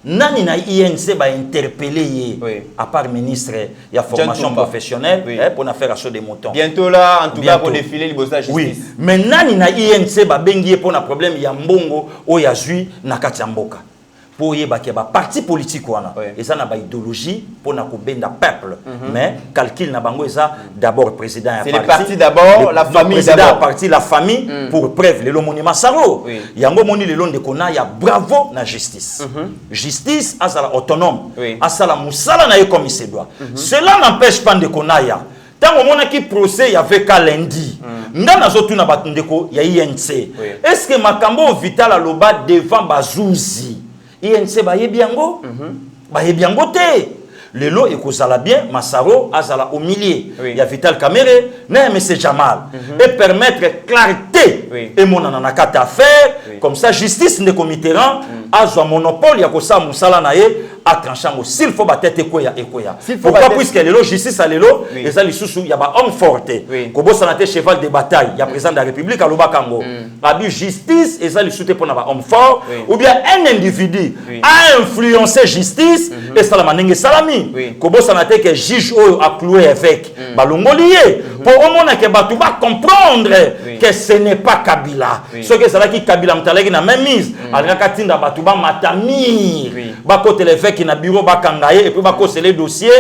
Nani na INC ba interpeller ye à part ministre il y a formation professionnelle pour na faire assaut des moutons.
Bientôt là en tout cas pour défiler le bossa justice.
Oui, mais nani na INC ba bengi pour na problème ya mbongo o ya zui na kati ya mboka. Pour yeba ke ba parti politique wana et ça na ba idéologie pour na ko benda peuple mais calcul na bango eza d'abord président ya
parti. C'est le parti d'abord, la famille d'abord.
Parti la famille pour preuve le monument Saro. Yango moni le long de kona ya bravo na justice. Justice azala autonome, azala musala na ye comme il se doit. Cela n'empêche pas de kona ya tant au moment qui procès il y avait qu'à lundi. Ndana zotu na batundeko ya INC. Est-ce que makambo vital aloba devant bazouzi INC ba yebiango ba yebiango te lelo ekozala bien Massaro azala au milieu il y a Vital Kamere na monsieur Jamal et permettre clarté et mon anakata affaire comme ça justice ne committeran azwa monopole ya kosa musala na ye a tranchango s'il faut batete ekoya pourquoi puisque lelo justice a lelo eza lisusu ya ba homme forte kobosa na te cheval de bataille ya président de la République aloba kango abi justice eza lisusu pour na ba homme fort ou bien un individu a influencé justice et ça la manenge salami kobosa na te que juge oyo a cloué avec balongolié pour au moins que batu va comprendre que ce n'est pas Kabila ce que ça là qui Kabila mtaleki na même mise alaka tinda batu ba matamir ba côté l'évêque qui na bureau ba kangaye et puis ba cause les dossiers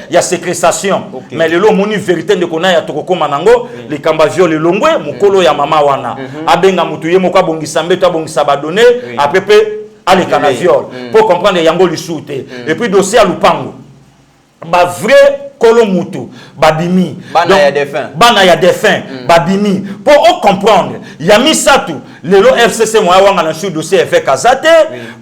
il y a sécrétation mais le lo moni vérité de kona ya toko manango les kamba viol longwe mukolo ya mama wana abenga mutu ye moko abongisa mbeto abongisa ba donner après aller kana viol pour comprendre yango lisute et puis dossier à lupango ba vrai kolo mutu babimi bana ya défunt babimi pour comprendre yami satu lelo FCC moya wanga na sur dossier fait kazate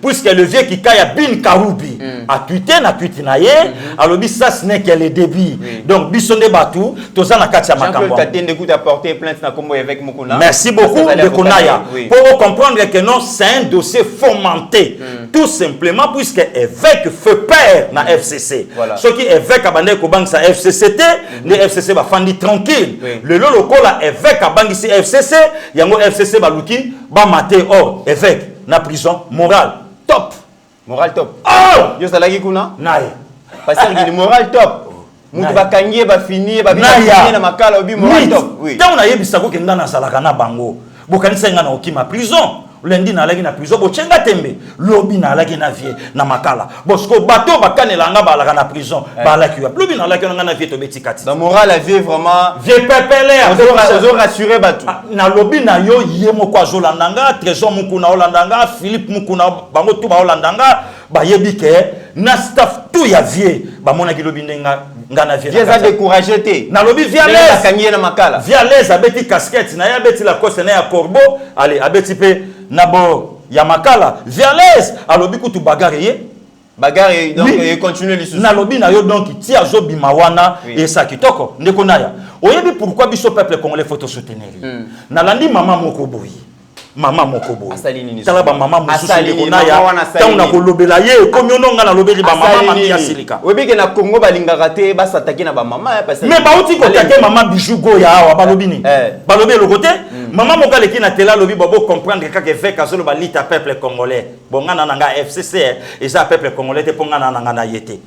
puisque le vieux qui kaya bin karubi a tweeté na tweet na ye alobi ça ce n'est que le débit donc bisonde batu toza na kati ya makambo
Jean-Claude Écoute a porté plainte na kombo avec Mukuna.
Merci beaucoup de Konaya pour comprendre que non c'est un dossier fomenté tout simplement puisque évêque fait peur na FCC ce qui évêque abandé ko bang sa FCCT les FCC ba fandi tranquille le lolo kola évêque a bangi ci FCC yango FCC ba luki ba maté or évêque na prison moral top yo salaki kuna naye
parce que moral top mutu ba kangie ba fini ba bina na makala obi moral top
oui tant na yebisa ko kenda na salaka na bango bokanisa nga na okima prison lundi na lagi na prison bochenga tembe lobi na lagi na vie na makala bosko bato bakanela nga balaka na prison balaki wa lobi na lagi nga na vie to betikati
dans moral la vie vraiment
vie pepele
ozo rassurer bato
na lobi na yo yemo kwa zolandanga trésor mukuna olandanga Philippe mukuna bango tu ba olandanga ba yebi ke na staff surtout ya vie ba mona ki lobi ndenga ngana vie
Viens à décourager té.
na lobi via
La
l'aise
kangye na makala.
via l'aise abeti casquette na ya beti la coste na ya corbeau allez abeti pe na bo ya makala via l'aise alobi kutu bagarre ye
Bagarre et donc et continue les sous.
na lobi na yo donc ti azo bimawana et ça kitoko ndeko naya oyebi pourquoi biso peuple congolais faut te soutenir na landi mama moko boyi mama moko boyi tala ba mama mususu ndeko naya tant na kolobela ye komi ononga na lobeli ba mama mami ya silika
oyebi ke na Congo balingaka te ba s'attaquer na ba mama parce que
mais ba uti ko take mama bijou goya awa balobi ni balobi le côté mama moka leki na tela lobi bobo comprendre kaka fait azolo ba lita peuple congolais bongana nanga FCC et ça peuple congolais te pongana nanga na yete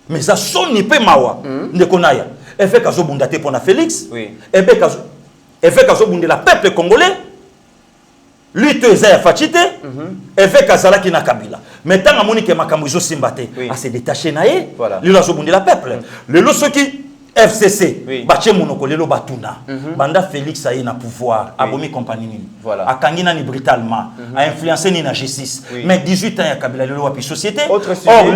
mais ça soni pe mawa ndeko naya fait kazo bunda te pona Félix et fait kazo bundela peuple congolais lui te za fatite fait kazala ki na Kabila mais tant amoni ke makambo zo simbate a se détacher na ye lui la zo bundela peuple le losoki FCC bache monoko lelo batuna banda Félix aye na pouvoir abomi compagnie nini akangi na ni brutalement a influencé ni na justice mais 18 ans ya Kabila lelo wapi société or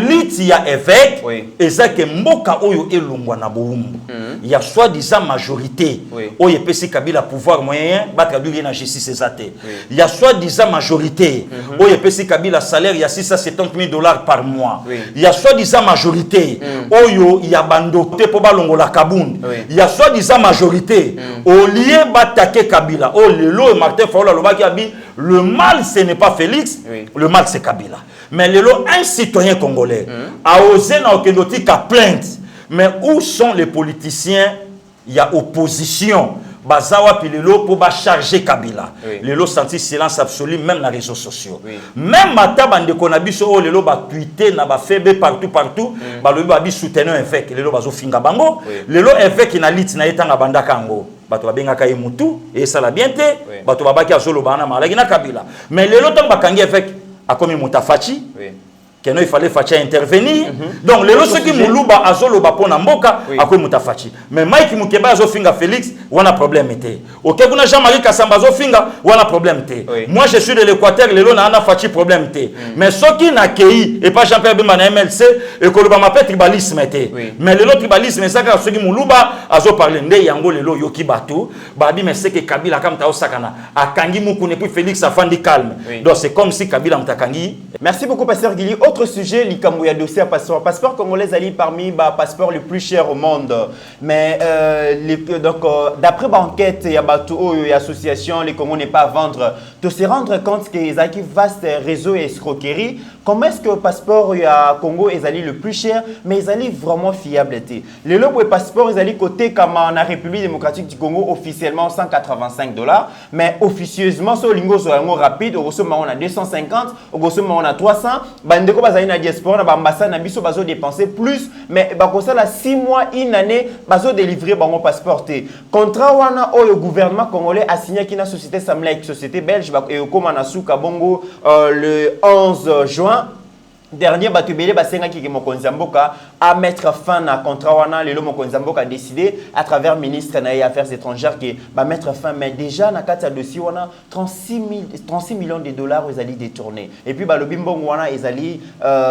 liti ya évêque ezake mboka oyo elongwa na boumbu ya soi-disant majorité oyo pesi Kabila pouvoir moyen ba traduire na justice ezate ya soi-disant majorité oyo pesi Kabila salaire ya $670,000 par mois ya soi-disant majorité oyo ya bandote po balongola Kaboun. Il y a soi-disant majorité. Au lieu d'attaquer Kabila, Lelo et Martin Fayulu Lobaki a dit le mal ce n'est pas Félix, le mal c'est Kabila. Mais Lelo, un citoyen congolais, a osé na okendotika plainte. Mais où sont les politiciens? Il y a opposition. Bazawa puis Lelo pour charger Kabila. Lelo senti silence absolu même dans les réseaux sociaux. Même Mata bande konabiso Lelo ba tweeter na ba febe partout ba lobi ba bi soutenir évêque Lelo bazo finga bango. Lelo évêque na lit na etanga banda kango. Bato babenga ka mutu et ça la bien té. Bato babaki azolo bana malaki na Kabila. Mais Lelo tant bakangi évêque a komi mutafachi. Il fallait faire intervenir. Donc, les gens qui moulouba azolo bapona mboka akoy mutafachi. Mais Mike Mukeba azo finga Félix, on a problème été. OK, vous n'a Jean-Marie Kassamba azo finga, on a problème été. Moi je suis de l'Équateur, les lona na fachi problème été. Mais ceux qui n'a kei et pas Jean-Pierre Bemba na MLC et que le ba m'appelle tribalisme été. Mais le tribalisme ça que ceux qui moulouba azo parler ndé yango lelo yoki batu, ba bi mais c'est que Kabila kam ta osakana akangi mukune puis Félix afandi calme. Donc c'est comme si Kabila mtakangi.
Merci beaucoup pasteur Guili. Autre sujet, l'Ikamouya dossier à passeport. Passeport congolais ali parmi les passeports les plus chers au monde. Mais donc d'après l'enquête, il y a des associations, les Congos n'est pas à vendre. De se rendre compte qu'il y a un vaste réseau escroquerie. Comment est-ce que le passeport à Congo est le plus cher, mais il est vraiment fiable? Le lot de passeport est côté comme en République démocratique du Congo officiellement $185, mais officieusement sur l'ingo rapide, au sommet on a 250, au sommet on a 300. Bandeko bazali na diaspora na ambassade na biso bazo dépenser plus, mais comme ça là 6 mois une année bazo délivrer bango passeport. Contrat wana o le gouvernement congolais a signé qui na société Samla avec société belge et au Komana Souka Bongo le 11 juin. Dernier batubele basenga ki mokonzi mboka à mettre fin à contrat wana lelo mokonzi mboka a décidé à travers ministre na affaires étrangères qui va mettre fin, mais déjà na kati dossier wana 36 millions de dollars aux alliés détournés et puis balobi mbongo wana ezali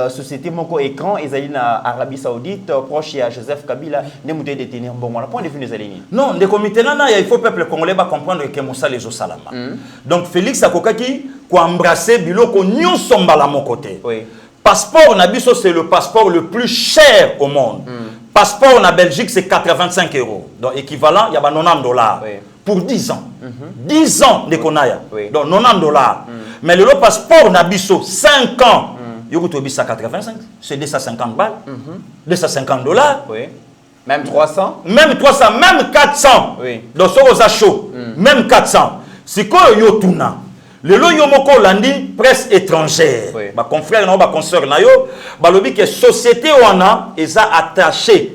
société moko écran ezali na Arabie Saoudite proche à Joseph Kabila ne muté détenir mbongo wana point de vue des alliés. Non, de comité nana il faut peuple congolais ba comprendre que Moussa les Salama. Donc Félix Akokaki ko embrasser biloko nyonso mbala mon côté. Oui. Passeport Nabiso, c'est le passeport le plus cher au monde. Passeport en Belgique, c'est 85 €. Donc, équivalent, il y a $90 pour 10 ans. 10 ans de Konaya. Donc, $90. Mais le passeport Nabiso, 5 ans, il y a 85, c'est 250 balles. 250 $. Même 300. Même 300, même 400. Donc, ça, c'est chaud. Même 400. C'est quoi le Yotuna? Le lo yomoko landi presse étrangère. Ba confrère na ba consoeur na yo, ba lobi que société wana eza attaché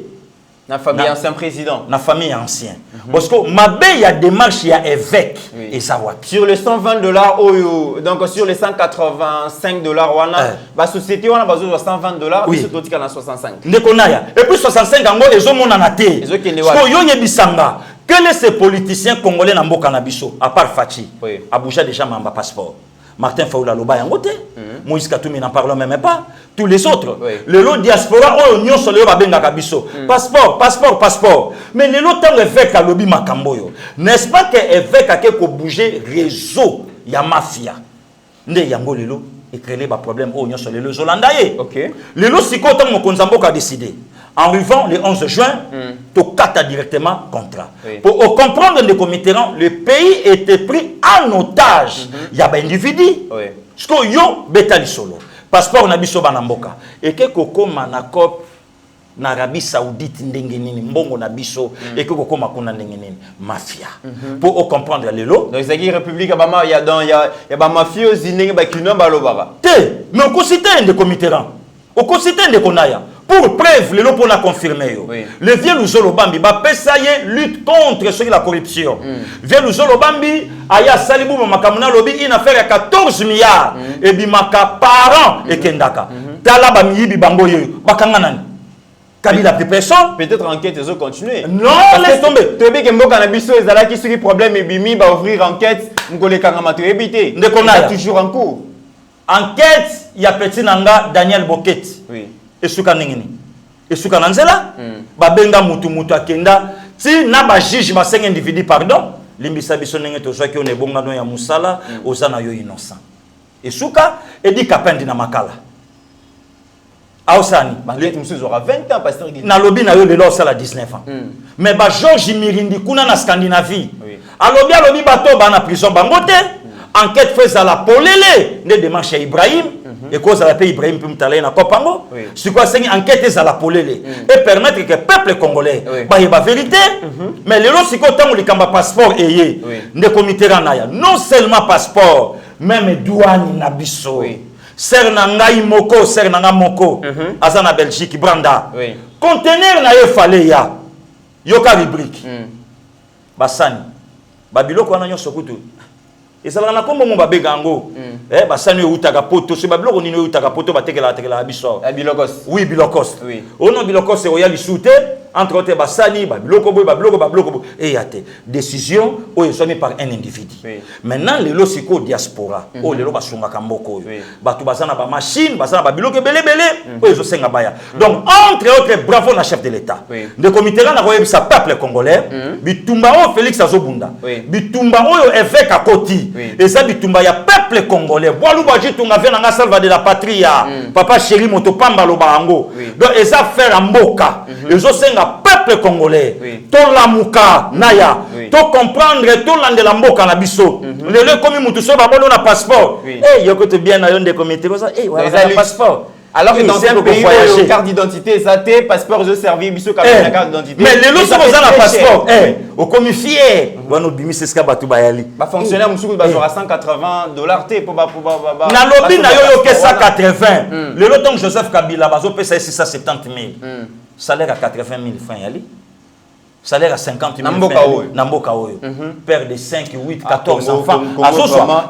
na famille ancien président. Na famille ancien. Parce que mabe ya démarche ya évêque eza wapi. Sur les $120 oyo, donc sur les $185 wana, ba société wana bazo $120, biso totika na 65. Ndeko naya. Et puis 65 ango ezo mona na te. Ezo kende wapi. Ko yo yebisanga. Quels sont ces politiciens congolais dans Mboka Nabiso, à part Fachi, Abuja déjà mamba passeport.
Martin Faoula Loba Yangote, Moïse Katoumi n'en parle même pas, tous les autres.
Oui.
Le lot diaspora, Nyon Soleo Babenga Kabiso. Passeport, passeport, passeport. Mais le lot tant évêque à Lobi Makamboyo. N'est-ce pas que évêque a quelque bouger réseau, ya mafia. Nde Yango Lelo, et créer des problèmes au Nyon Soleo le Zolandaye.
Ok.
Le lot si quand mon Konzambo a décidé. En arrivant le 11 juin, tu as directement contrat.
Oui.
Pour comprendre les comités, le pays était pris en otage. Il y a des individus.
Oui.
Ce que yo betali solo. Passeport na biso banamboka. Et que koko manakop na Arabie Saoudite ndengenini mbongo na biso et que koko makuna ndengenini mafia. Pour comprendre les lots.
Donc c'est qui République Abama il y a ba mafiosi ndenge ba kino ba lobara.
Te, mais au quotidien de comités. Au quotidien de konaya. Pour preuve, le lot pour la confirmer.
Oui.
Le vieux Louzolo Bambi, Pessaye lutte contre ceux qui la corruption. Vieux Louzolo Bambi, Aya Salibou Makamuna Lobi, une affaire à 14 milliards. Et bimaka parents et Kendaka. Tala Bamiyi Bangoye, Bakanganan. Kabila plus personne.
Peut-être enquête ils ont continué.
Non, laisse tomber.
Tu veux que Mboka na biso ezala ki soki problème et bimi ba ouvrir enquête ngole kangama to ebité. C'est toujours en cours.
Enquête, il y a petit nanga Daniel Boket.
Oui.
Esuka ningini esuka nanzela babenga mutu akenda ti na ba juge ba 5 individus pardon limbisa biso nenge to soki on est bonga no ya musala ozana yo innocent esuka edi kapendi na makala ausani
Banquette monsieur aura 20 ans pasteur Guy.
na lobi na yo lelo sala 19 ans mais ba Georges Mirindi kuna na Scandinavie alobi bato ba na prison bangote enquête fait à la polele ne démarche Ibrahim et cause à la paix Ibrahim Pumtalaye na Kopango c'est quoi c'est une enquête à la polele et permettre que le peuple congolais bah il va vérité mais le lot c'est quand on likamba passeport et ne comité ranaya non seulement passeport même douane na biso ser nangai moko ser nanga moko azana Belgique Branda conteneur na yo fallait ya yoka rubrique basani babiloko wana nyoso kutu et ça va na kombo mo babegango basani utaka poto se babiloko nino utaka poto batekela biso
Bilokos.
Oui, Bilokos.
Oui.
Au nom Bilokos, il y a les soute entre autres Bassani, Babiloko, et il y a des décisions où ils sont mis par un individu. Maintenant, les lots diaspora, où les lots basunga kamboko, batu basana ba machine, basana babiloko belé, où ils sont baya. Donc entre autres, bravo la chef de l'État. Le comité là n'a pas sa peuple congolais, bitumba o Félix Azobunda, bitumba o évêque à Koti, et ça bitumba ya peuple congolais. Boalou baji tunga vient na salva de la patrie, papa chéri motopamba lobango. Donc ils ont fait un mboka, ils ont peuple congolais, to lamuka naya, to comprendre to lande la mboka na biso. Le comme mutu so ba na passeport. Eh yokote bien na yonde comité comme ça. Eh voilà passeport.
Alors que dans un pays où la carte d'identité est athée, passeport de servir biso comme la carte d'identité.
Mais les lots sont dans passeport. Eh au comme fier. Bueno bimi c'est ce ka batu bayali.
Ba fonctionnaire musuku ba genre $180 té pour ba
na lobi na yo ke 180. Le lot donc Joseph Kabila bazo pesa 670 000. Salaire à 80 000 francs yali. Salaire à 50 000 francs. Namboka oyo. Père de 5, 8, 14 enfants.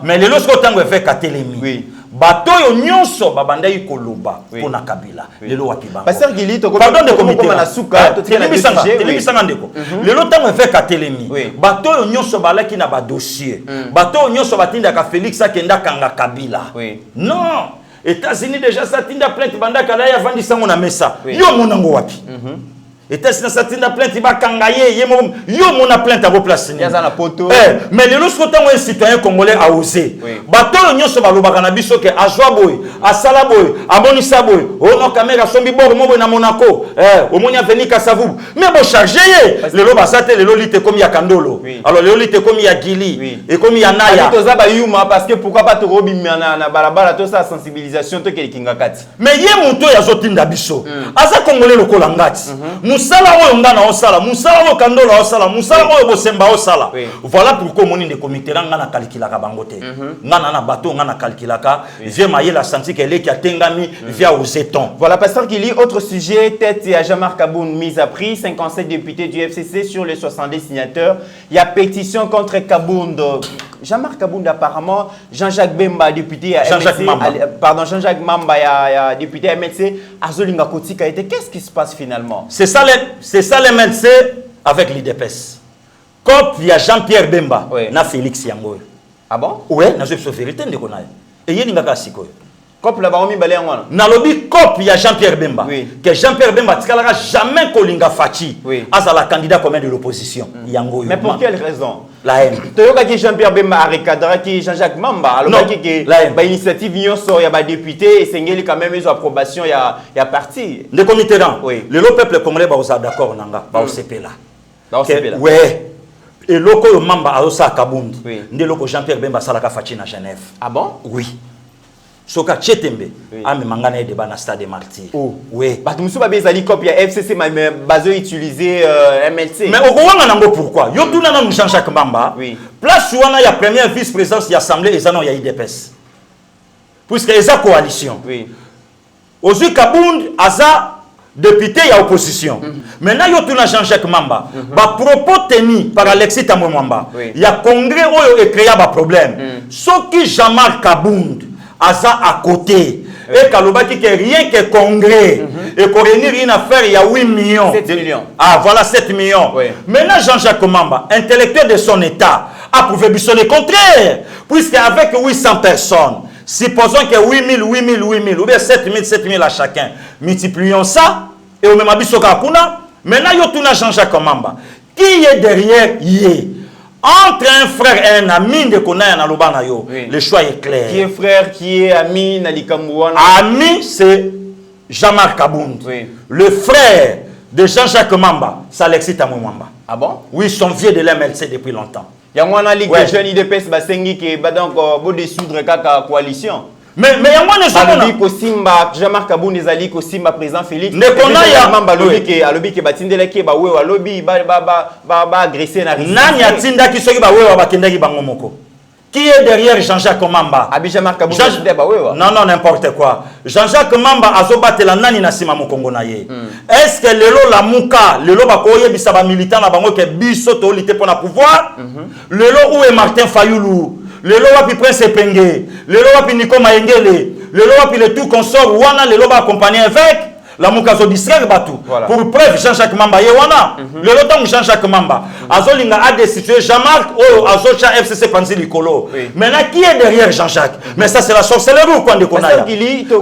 Mais les lots sont tango fait katelemi. Oui. Bato yo nyonso babanda ikoloba pona Kabila. Le lot wakiba.
Pasteur Gili to
pardon de comité
na suka to tina
telemi ndeko. Le lot tango fait katelemi. Bato yo nyonso balaki na ba dossier. Bato yo nyonso batinda ka Félix akenda kanga Kabila. Non. États-Unis déjà ça tinda plainte banda kala ya vandi sango na mesa. Yo monango wapi? États-Unis ça tinda plainte ba kangaye yo mona plainte à vos places.
Yaza na poto.
Mais le lorsque un citoyen congolais a osé. Bato nyonso balobaka na biso ke azwa boy, asala boy, abonisa boy. Oh non caméra sombi bord mo na Monaco. Au monia venir Kasavu. Mais bon chargé le lo basate le lo lite comme ya Kandolo. Alors le lo lite comme ya Gili et comme ya Naya.
Toza ba yuma parce que pourquoi pas to robi na balabala to sa sensibilisation to ke kinga kati.
Mais ye monto ya zotinda biso. Asa congolais lo kolangati. Musala oyo ngana osala, musala oyo Kandolo osala, musala oyo bosemba osala. Voilà pourquoi moni de comité nga na calculaka bangote. Ngana na bateau ngana calculaka, vient mailler la senti qu'elle est qui a tengami via aux étons.
Voilà pasteur Gili, autre sujet, tête à Jean-Marc Kaboun mise à prix, 57 députés du FCC sur les 70 signateurs. Il y a pétition contre Kaboun. Jean-Marc Kaboun apparemment, Jean-Jacques Bemba député à
Jean-Jacques Mamba.
Pardon, Jean-Jacques Mamba député à MLC, Azolinga Kotika était. Qu'est-ce qui se passe finalement?
C'est ça les MLC avec l'IDPS. Comme il y a Jean-Pierre Bemba, na Félix Yangoy.
Ah bon?
Ouais, nazo biso vérité ndeko na. Et yeli ngaka sikoyo.
Couple là-bas, on balé en wana.
Nalobi cop il y a Jean-Pierre Bemba.
Oui.
Que Jean-Pierre Bemba tikalaka jamais kolinga Fachi.
Oui.
Asa la candidat commun de l'opposition. Yango.
Mais pour quelle raison?
La haine.
Toyoka ki Jean-Pierre Bemba a recadré Jean-Jacques Mamba. Alors
la haine.
Ba initiative nyonso ya ba député et sengeli quand même ils ont approbation ya parti.
De comité là.
Oui.
Le peuple congolais ba osa d'accord nanga, ba OCP là.
Ba OCP là.
Ouais. Et loko yo Mamba a osa Kabundi.
Oui.
Nde loko Jean-Pierre Bemba salaka Fachi na Genève.
Ah bon?
Oui. Soka Chetembe,
oui.
a me mangana et débat na stade des martyrs.
Oh.
Oui.
Bah, tu me souviens bien, les copes, il y a FCC, mais bazo utilisé MLC.
Mais au Rwanda, nango pourquoi? Yo tout na Jean-Jacques Mamba.
Oui.
Place où on a la première vice-présidence de l'Assemblée, et ça non, il y a IDPS. Puisque il y a coalition.
Oui.
Aujourd'hui, Kabound, Aza, député, il y a opposition. Maintenant, il y a tout na Jean-Jacques Mamba. Ba propos tenus par Alexis Tamouemamba. Il y a congrès où il y a créé un problème. Ce qui Jean-Marc Kabound, Aza à côté. Et Kalobaki qui rien que congrès. Et qu'on réunit une affaire, il y a 8 millions.
7 millions.
Ah, voilà 7 millions.
Oui.
Maintenant, Jean-Jacques Mamba, intellectuel de son État, a prouvé le contraire. Puisque avec 800 personnes, supposons que 8 000, ou bien 7 000 à chacun, multiplions ça, et au même abisso Kakuna, maintenant, il y a Jean-Jacques Mamba. Qui est derrière Yé? Entre un frère et un ami de Konaya na Lobana yo, le choix est clair.
Qui est frère, qui est ami, Nalikamouana?
Ami, c'est Jean-Marc Kabound.
Oui.
Le frère de Jean-Jacques Mamba, c'est Alexis Tamouemamba.
Ah bon?
Oui, ils sont vieux de l'MLC depuis longtemps.
Il y a un ligue de jeunes IDPS Basengi qui est donc beau dissoudre la coalition.
Mais il y a moins de
Balobi ko Simba, Jean-Marc Kabound ezali ko Simba président Félix.
Ne Konaya
Mamba lobi ke alobi ke batindela ke ba wewa lobi ba agresser na risque.
Nani atinda ki soki ba wewa bakendaki bango moko. Qui est derrière Jean-Jacques Mamba?
Abi Jean-Marc Kabound atinda ba wewa.
Non, n'importe quoi. Jean-Jacques Mamba azobatela nani na sima mokongo na ye. Est-ce que lelo la muka, lelo bakoye bisaba militant na bango ke biso to lité pour na pouvoir? Lelo où est Martin Fayoulou? Lelo wapi Prince Epenge? Lelo wapi Nico Maengele? Lelo wapi le tout consort wana lelo ba accompagné avec la mukazo distraire batu.
Voilà.
Pour preuve Jean-Jacques Mamba ye wana. Lelo tant Jean-Jacques Mamba azolinga a destitué Jean-Marc oh azocha FCC Panzi Likolo. Maintenant qui est derrière Jean-Jacques? Mais ça c'est la sorcellerie ou quoi de Konaya?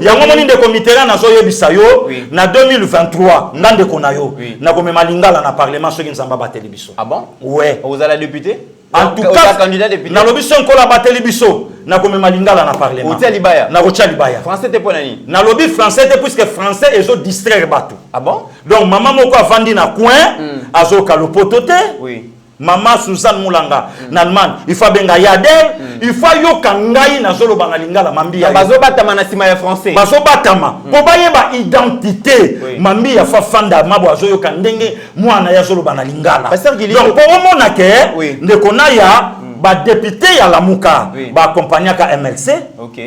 Ya ngomoni de comité na zo yebisa yo na 2023 ngande konayo. Na komema lingala na parlement soki nzamba ba télévision.
Ah bon?
Ouais.
Vous allez député?
En tout cas,
candidat député.
na lobi son kola bateli biso na komema lingala na parlement.
Otia libaya.
Na rotia libaya.
Français te ponani.
Na lobi français te puisque français ezo distraire batu.
Ah bon?
Donc maman moko avandi na coin azo kalopoto te.
Oui.
Maman Suzanne Moulanga na Allemagne, il faut benga yadel, il faut yo kangai na zolo banga lingala mambi ya.
Bazo batama na sima ya français.
Bazo batama. Po baye ba identité mambi ya fa fanda mabo azo yo kandenge mwana ya zolo banga lingala. Donc pour omona ke ndeko na ya ba député ya Lamuka ba accompagner ka MLC.
OK.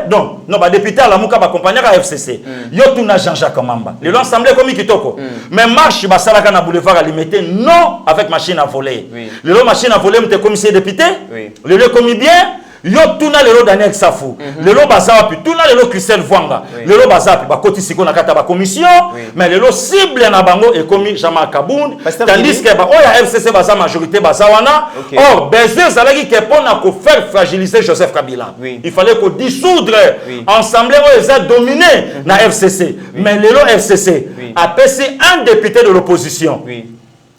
Donc, non, bah, député à la Mouka va accompagner à FCC. Yo tout na Jean-Jacques Mamba. L'Assemblée comme Kitoko. Mais marche, bah, ça là, quand boulevard à limiter, non, avec machine à voler. Le machine à voler, m'était commissaire député. Le commis bien. Yo tout na le lot Daniel Safou. Le lot Bazapi, tout na le lot Christelle Vwanga. Le lot Bazapi, bah, côté Siko na kata ba commission. Mais le lot cible na bango est commis Jean-Marc Kabound. Tandis que, bah, oh, ya FCC Baza majorité Bazawana. Or, besoin, ça veut dire que pour faire fragiliser Joseph Kabila. Il fallait qu'on dissoudre ensemble où ils ont dominé na FCC. Mais le lot FCC a passé un député de l'opposition.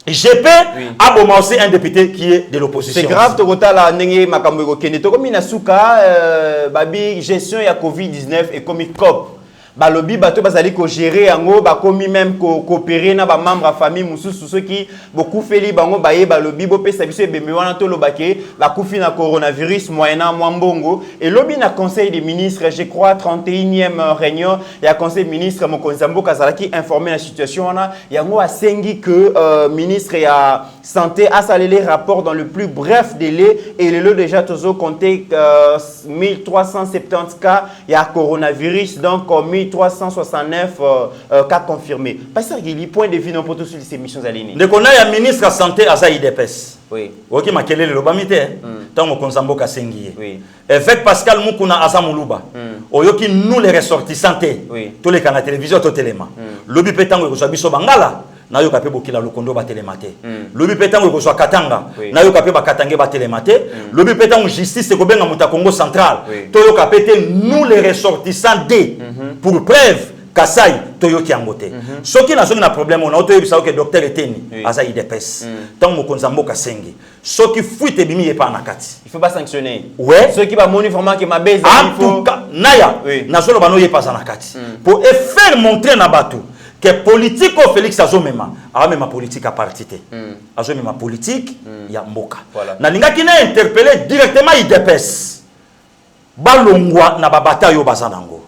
GP a aussi un député qui est de l'opposition.
C'est grave, Tokotala Nenge Makambo Kene. Tokomi Nasuka, Babi, gestion ya Covid-19 et comme COP. Balobi bato bazali ko gérer yango ba komi même ko coopérer na ba membre famille mususu ceux qui beaucoup feli bango baye balobi bo pesa biso ebembe wana to lobake ba kufi na coronavirus moyena mwambongo et lobi na conseil des ministres je crois 31e réunion ya conseil ministre Mokonzambo Kazalaki informé la situation wana yango asengi que ministre ya santé a salé les rapports dans le plus bref délai et le lot déjà tozo compté 1370 cas ya coronavirus donc 1369 cas confirmés. Pasteur Guili, point de vue non pour tous sur ces missions alignées.
De qu'on a un ministre de la santé à IDPS.
Oui.
Ok, ma quel est le bamité? Tant mon konzambo kasengi.
Oui.
Avec Pascal Mukuna Azamuluba. Oyoki nous les ressortissants.
Oui.
Tous les canaux télévision, tout élément. Lobi pétango ko sabiso bangala. na yo kapé bokila lokondo ba télématé lobi petango ko so katanga na yo kapé ba katangé ba télématé lobi petango justice ko benga muta Congo central to yo kapé nous les ressortissants D pour preuve Kasai toyo ki angote soki na soki na problème on a auto yebisa que docteur eteni asa idepes tant mo konza mboka sengi soki fuite bimi yepa na kati
il faut pas sanctionner
ouais
ceux qui va moni vraiment que ma base
en tout cas naya na solo bano yepa na kati pour faire montrer na bato que politique au Félix Azomema a même politique à partité Azomema politique ya mboka na linga ki na interpeller directement idepes balongwa na babata yo bazanango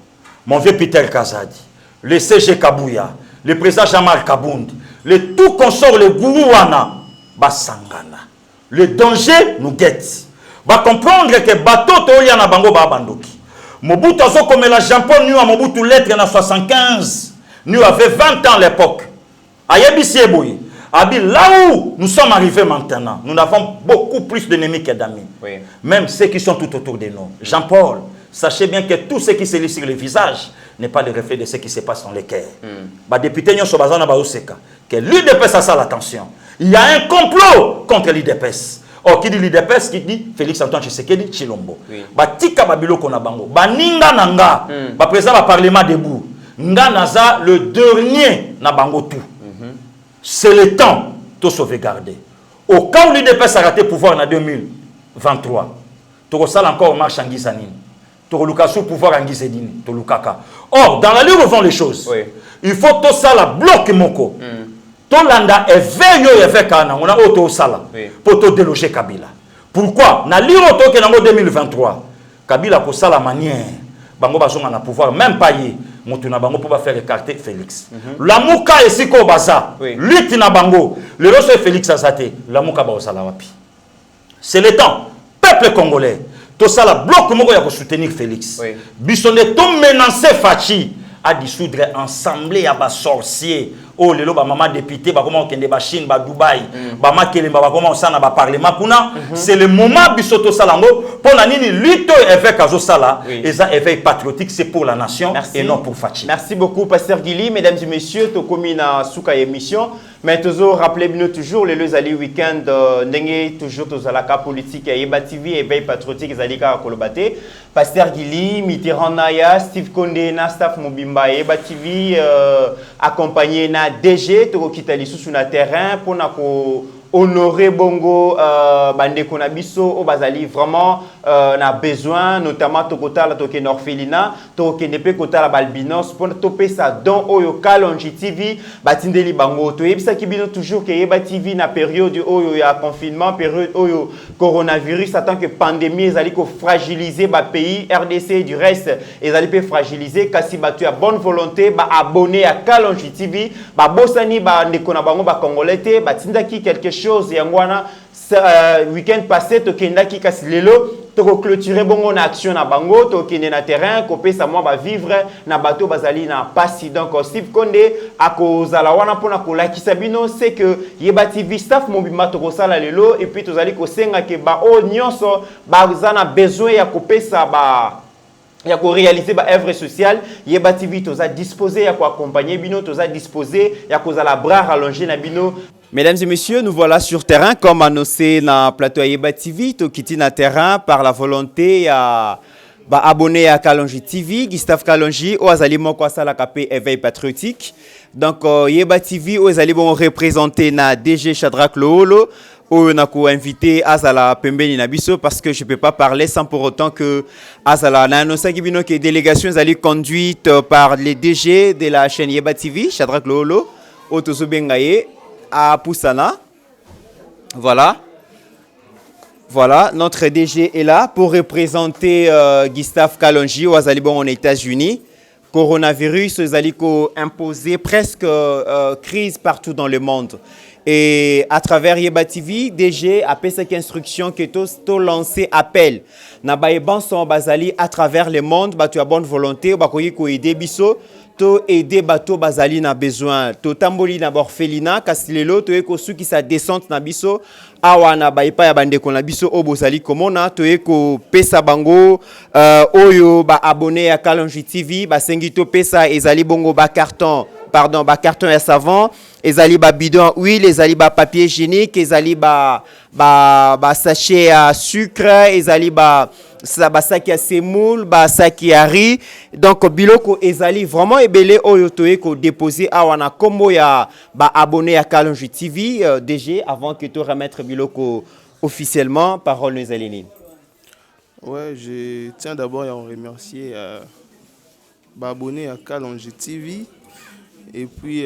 mon vieux Peter Kazadi, le CG Kabouya, le président Jean-Marc Kabound, le tout consort, le Gourouana, Basangana. Le danger nous guette. Va comprendre que bateau toya na bango ba bandoki. Mobutu azo comme la Jean-Paul nous a Mobutu lettre en 75. Nous avait 20 ans à l'époque. Ayebisi eboyi. Abi là où nous sommes arrivés maintenant, nous avons beaucoup plus d'ennemis que d'amis. Oui. Même ceux qui sont tout autour de nous. Jean-Paul, sachez bien que tout ce qui se lit sur le visage n'est pas le reflet de ce qui se passe dans les cœurs. Bah député Nyon Sobazana Baoseka, que l'UDPS a ça l'attention. Il y a un complot contre l'UDPS. Or qui dit l'UDPS qui dit Félix Antoine Tshisekedi Chilombo. Bah tika babilo kona bango. Bah ninga nanga. Bah président ba parlement debout. Nga naza le dernier na bango tout. C'est le temps de sauvegarder. Au cas où l'UDPS a raté le pouvoir en 2023, tu ressens encore marche en Gizanine. Tu as le pouvoir en Gizedine. Or, dans la ligne où vont les choses, il faut que ça la bloque moko. Tolanda est veilleux avec Kana. On a auto sala pour te déloger Kabila. Pourquoi? Dans la ligne où 2023, Kabila ko sala manière. Bango basonga na pouvoir même pas y motuna bango pour faire écarter Félix. La muka esiko baza. Lutte na bango. Le reste Félix Azate. La muka ba osala wapi. C'est le temps. Peuple congolais. Tout ça la bloc moko ya ko soutenir Félix. Bisonne to menacer Fachi à dissoudre assemblée à bas sorcier. Oh lelo ba maman député ba comment kende ba Chine ba Dubaï ba makele ba comment ça na ba parlement kuna c'est le moment bisoto salango pour la nini lutte avec azo sala et ça éveil patriotique c'est pour la nation et non pour Fachi.
Merci beaucoup pasteur Guili, mesdames et messieurs, to komi na suka émission mais toujours rappelez-nous toujours le lezali week-end ndenge toujours to zalaka politique ya Yeba TV éveil patriotique zalika kolobate pasteur Guili Mitterrand Naya Steve Konde na staff Mobimba Yeba TV accompagné na DG to kitali sous na terrain pour na ko honorer bongo bande konabiso o bazali vraiment na besoin notamment to kotala to ke orphelinat to ke nepe kotala balbinos pour topé ça don oyo Kalonji TV batindeli bango to yebisa ki bino toujours ke Yeba TV na période oyo ya confinement période oyo coronavirus tant que pandémie ezali ko fragiliser ba pays RDC du reste ezali pe fragiliser kasi batu ya bonne volonté ba abonné à Kalonji TV ba bosani ba ndekona bango ba congolais batindaki quelque chose yangwana week-end passé to kendaki kasi lelo to clôturer bongo na action na bango to kende na terrain ko pesa moi ba vivre na bateau bazali na pasi donc Steve Konde akozala wana pona ko lakisa bino c'est que Yeba TV staff mobima to ko sala lelo et puis tozali ko senga ke ba o nyonso ba zana besoin ya ko pesa ba il y a réaliser ba œuvre sociale Yeba TV toza disposé ya ko accompagner bino toza disposé ya ko la bras rallongé na bino. Mesdames et messieurs, nous voilà sur terrain comme annoncé dans plateau Yeba TV to kiti na terrain par la volonté à abonné à Kalonji TV Gustave Kalonji au azali moko asala kapé éveil patriotique donc Yeba TV au azali bon représenter na DG Shadrack Loholo on a invité Azala Pembeni Nabiso parce que je ne peux pas parler sans pour autant que Azala na annoncé que les délégations allaient conduites par les DG de la chaîne Yeba TV, Shadrack Loholo, Otozo Bengaye, à Poussana. Voilà. Voilà, notre DG est là pour représenter Gustave Kalonji aux Alibon aux États-Unis. Coronavirus, les Aliko imposé presque crise partout dans le monde. Et à travers Yeba TV, DG a fait cette instruction que tout lancé appel. Nabaye Banson Bazali à travers le monde, tu as bonne volonté, bakoyi ko aider biso, to aider bato Bazali na besoin, to tamboli na orphelinat, kasilelo to eko su qui sa descente na biso, awa na baipa ya bande ko na biso o bozali komona, to eko pesa bango, oyo ba abonné à Kalonji TV, ba sengi to pesa ezali bongo ba carton pardon, ba carton ya savon, ezali ba bidon à huile, ezali ba papier hygiénique, ezali ba sachet à sucre, ezali ba sac à semoule, ba sac à riz. Donc biloko ezali vraiment ebele oyo toye ko déposer awa na kombo ya ba abonné à Kalonji TV DG avant que tu remettre biloko officiellement parole nous Aline.
Ouais, je tiens d'abord à remercier abonné à Kalonji TV et puis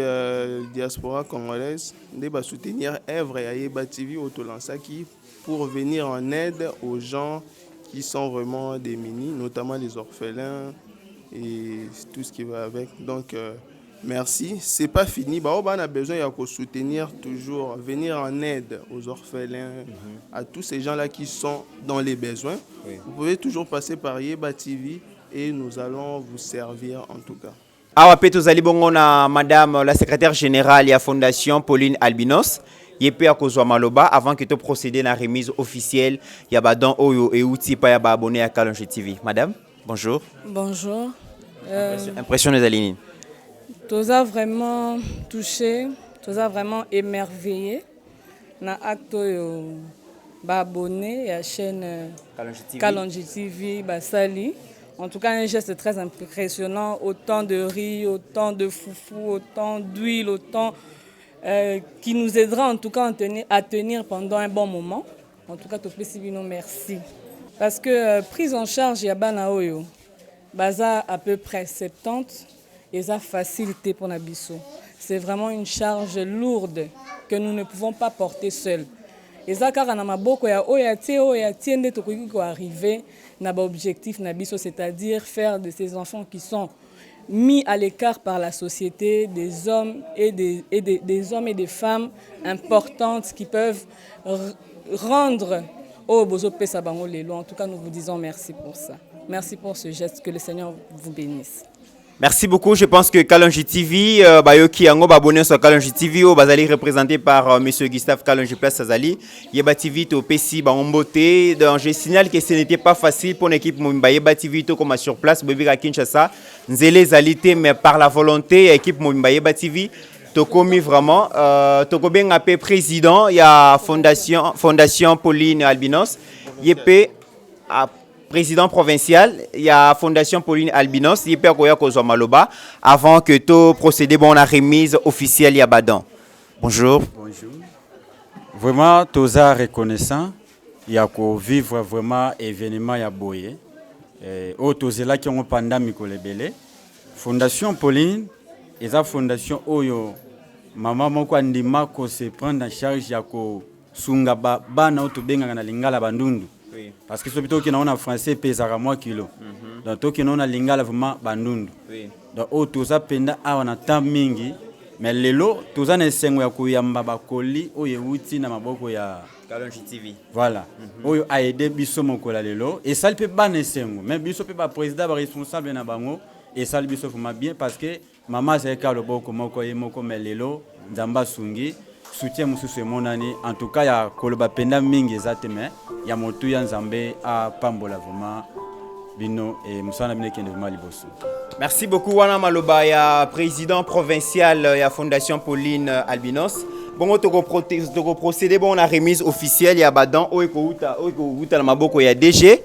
Diaspora congolaise de soutenir œuvre et Ayeba TV Otolansaki pour venir en aide aux gens qui sont vraiment démunis, notamment les orphelins et tout ce qui va avec. Donc merci. C'est pas fini. On a besoin de soutenir toujours, venir en aide aux orphelins, à tous ces gens-là qui sont dans les besoins. Oui. Vous pouvez toujours passer par Ayeba TV et nous allons vous servir en tout cas.
Awa peto zali bongo na madame la secrétaire générale de la fondation Pauline Albinos. Yepé à kozwa maloba avant que tu procéder à la remise officielle ya badan oyo et outil pa ya ba abonné à Kalonji TV. Madame, bonjour.
Bonjour.
Impression des Aline.
Tous a vraiment touché, tous a vraiment émerveillé na acte yo ba abonné à la chaîne Kalonji TV Basali. En tout cas, un geste très impressionnant. Autant de riz, autant de foufou, autant d'huile, autant qui nous aidera en tout cas à tenir pendant un bon moment. En tout cas, merci. Parce que prise en charge, il y a Banaoyo. Baza à peu près 70 et ça facilité pour Nabiso. C'est vraiment une charge lourde que nous ne pouvons pas porter seuls. Et ça, car on a beaucoup arrivé à l'objectif Nabiso, c'est-à-dire faire de ces enfants qui sont mis à l'écart par la société, des hommes et des hommes et des femmes importantes qui peuvent rendre au Bozo Pesabango Lelo. En tout cas, nous vous disons merci pour ça. Merci pour ce geste, que le Seigneur vous bénisse.
Merci beaucoup. Je pense que Kalonji TV, Bayoki Yango, abonné sur Kalonji TV, Bazali représenté par Monsieur Gustave Kalonji Place Sazali. Yeba TV, au PC, Baomboté. Donc, je signale que ce n'était pas facile pour l'équipe Yeba TV, comme sur place, Bébé à Kinshasa. Nzele Zalité, mais par la volonté, l'équipe Yeba TV, Tokomi vraiment. Tokobeng appé président, il y a Fondation Pauline Albinos. Yepé président provincial, il y a Fondation Pauline Albinos, il y a Maloba, avant que tout procédé à la remise officielle Yabadan. Bonjour.
Bonjour. Vraiment, tous à reconnaissant, il y a qu'au vivre vraiment événement Yaboye. Au tous là qui ont pendant Mikolebele. Fondation Pauline, et la fondation Oyo, maman moko andima ko se prendre en charge ya ko sunga bana otubenga na lingala bandundu. Oui. Parce que ce plutôt qu'on a en français pesera moins kilo. Donc tout qu'on a lingala vraiment bandundu. Oui. Donc au tout ça penda a on a tant mingi mais lelo tout ça nesengo ya kuyamba bakoli oye wuti na maboko ya
Kalonji TV.
Voilà. Oyo a aidé biso mokola lelo et ça peut ba nesengo mais biso peut pas président ba responsable na bango et ça biso vraiment bien parce que maman c'est ka le boko moko ye moko mais lelo nzamba sungi soutien mususu monani en tout cas ya koloba penda mingi zateme ya motu ya nzambe a pambola vraiment bino et musana bino kende vraiment liboso.
Merci beaucoup wana maloba ya président provincial ya Fondation Pauline Albinos. Bon toko procéder bon la remise officielle ya badan oiko uta na maboko ya DG.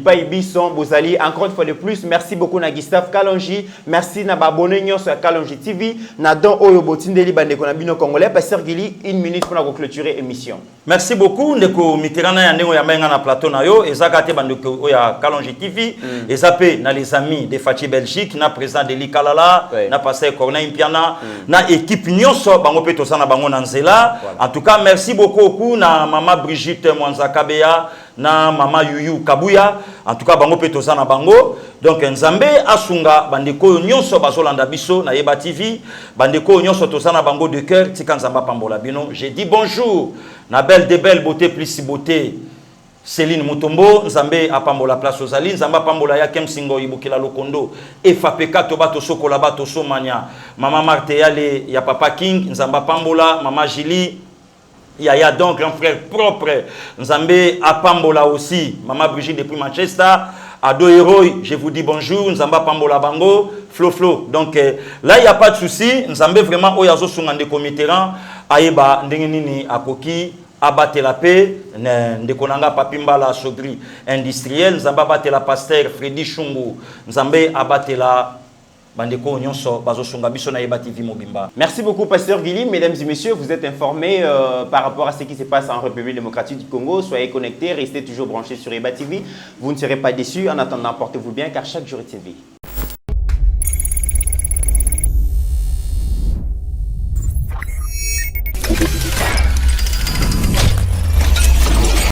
Bipai Bisson, Bozali. Encore une fois de plus, merci beaucoup na Gustave Kalonji. Merci na babone nyonso ya Kalonji TV. Na don oyo botindeli bandeko na bino congolais. Pasteur Gili, 1 minute pour clôturer émission.
Merci beaucoup. Ndeko Mitterana ya ndengo ya menga na plateau na yo. Ezaka te bandeko ya Kalonji TV. Ezape na les amis de Fati Belgique, na président de Likalala, na pasteur Corneille Mpiana, na équipe nyonso bango pe tosana bango na nzela. En tout cas, merci beaucoup na mama Brigitte Mwanza Kabeya, na mama Yuyu Kabuya. En tout cas, bango pe tosana bango. Donc Nzambe asunga bandeko nyonso bazolanda biso na Yeba TV, bandeko nyonso tosana bango de cœur, tika Nzamba pambola bino. J'ai dit bonjour na belle de belle beauté plus si beauté. Céline Mutombo, Nzambe apambola place aux alines, Nzamba pambola ya kem singo ibukila lokondo, FAPK to bato sokola bato somanya, Mama Marte yale ya Papa King, Nzamba pambola, Mama Jili, Yaya donc grand frère propre, Nzambe apambola aussi, Mama Brigitte depuis Manchester, Ado Héroï, je vous dis bonjour, Nzamba pambola bango, Flo. Donc là il n'y a pas de souci, Nzambe vraiment oyazo sungande committeran, aeba ndengenini akoki, abattre la paix, ndekonanga papimbala sogri industriel, Nzamba abattre la pasteur Freddy Chungu, Nzambe abattre la bandeko nyonso bazosunga biso na Yeba TV mobimba.
Merci beaucoup pasteur Gili. Mesdames et messieurs, vous êtes informés par rapport à ce qui se passe en République démocratique du Congo. Soyez connectés, restez toujours branchés sur Yeba TV. Vous ne serez pas déçus. En attendant, portez-vous bien car chaque jour est une vie.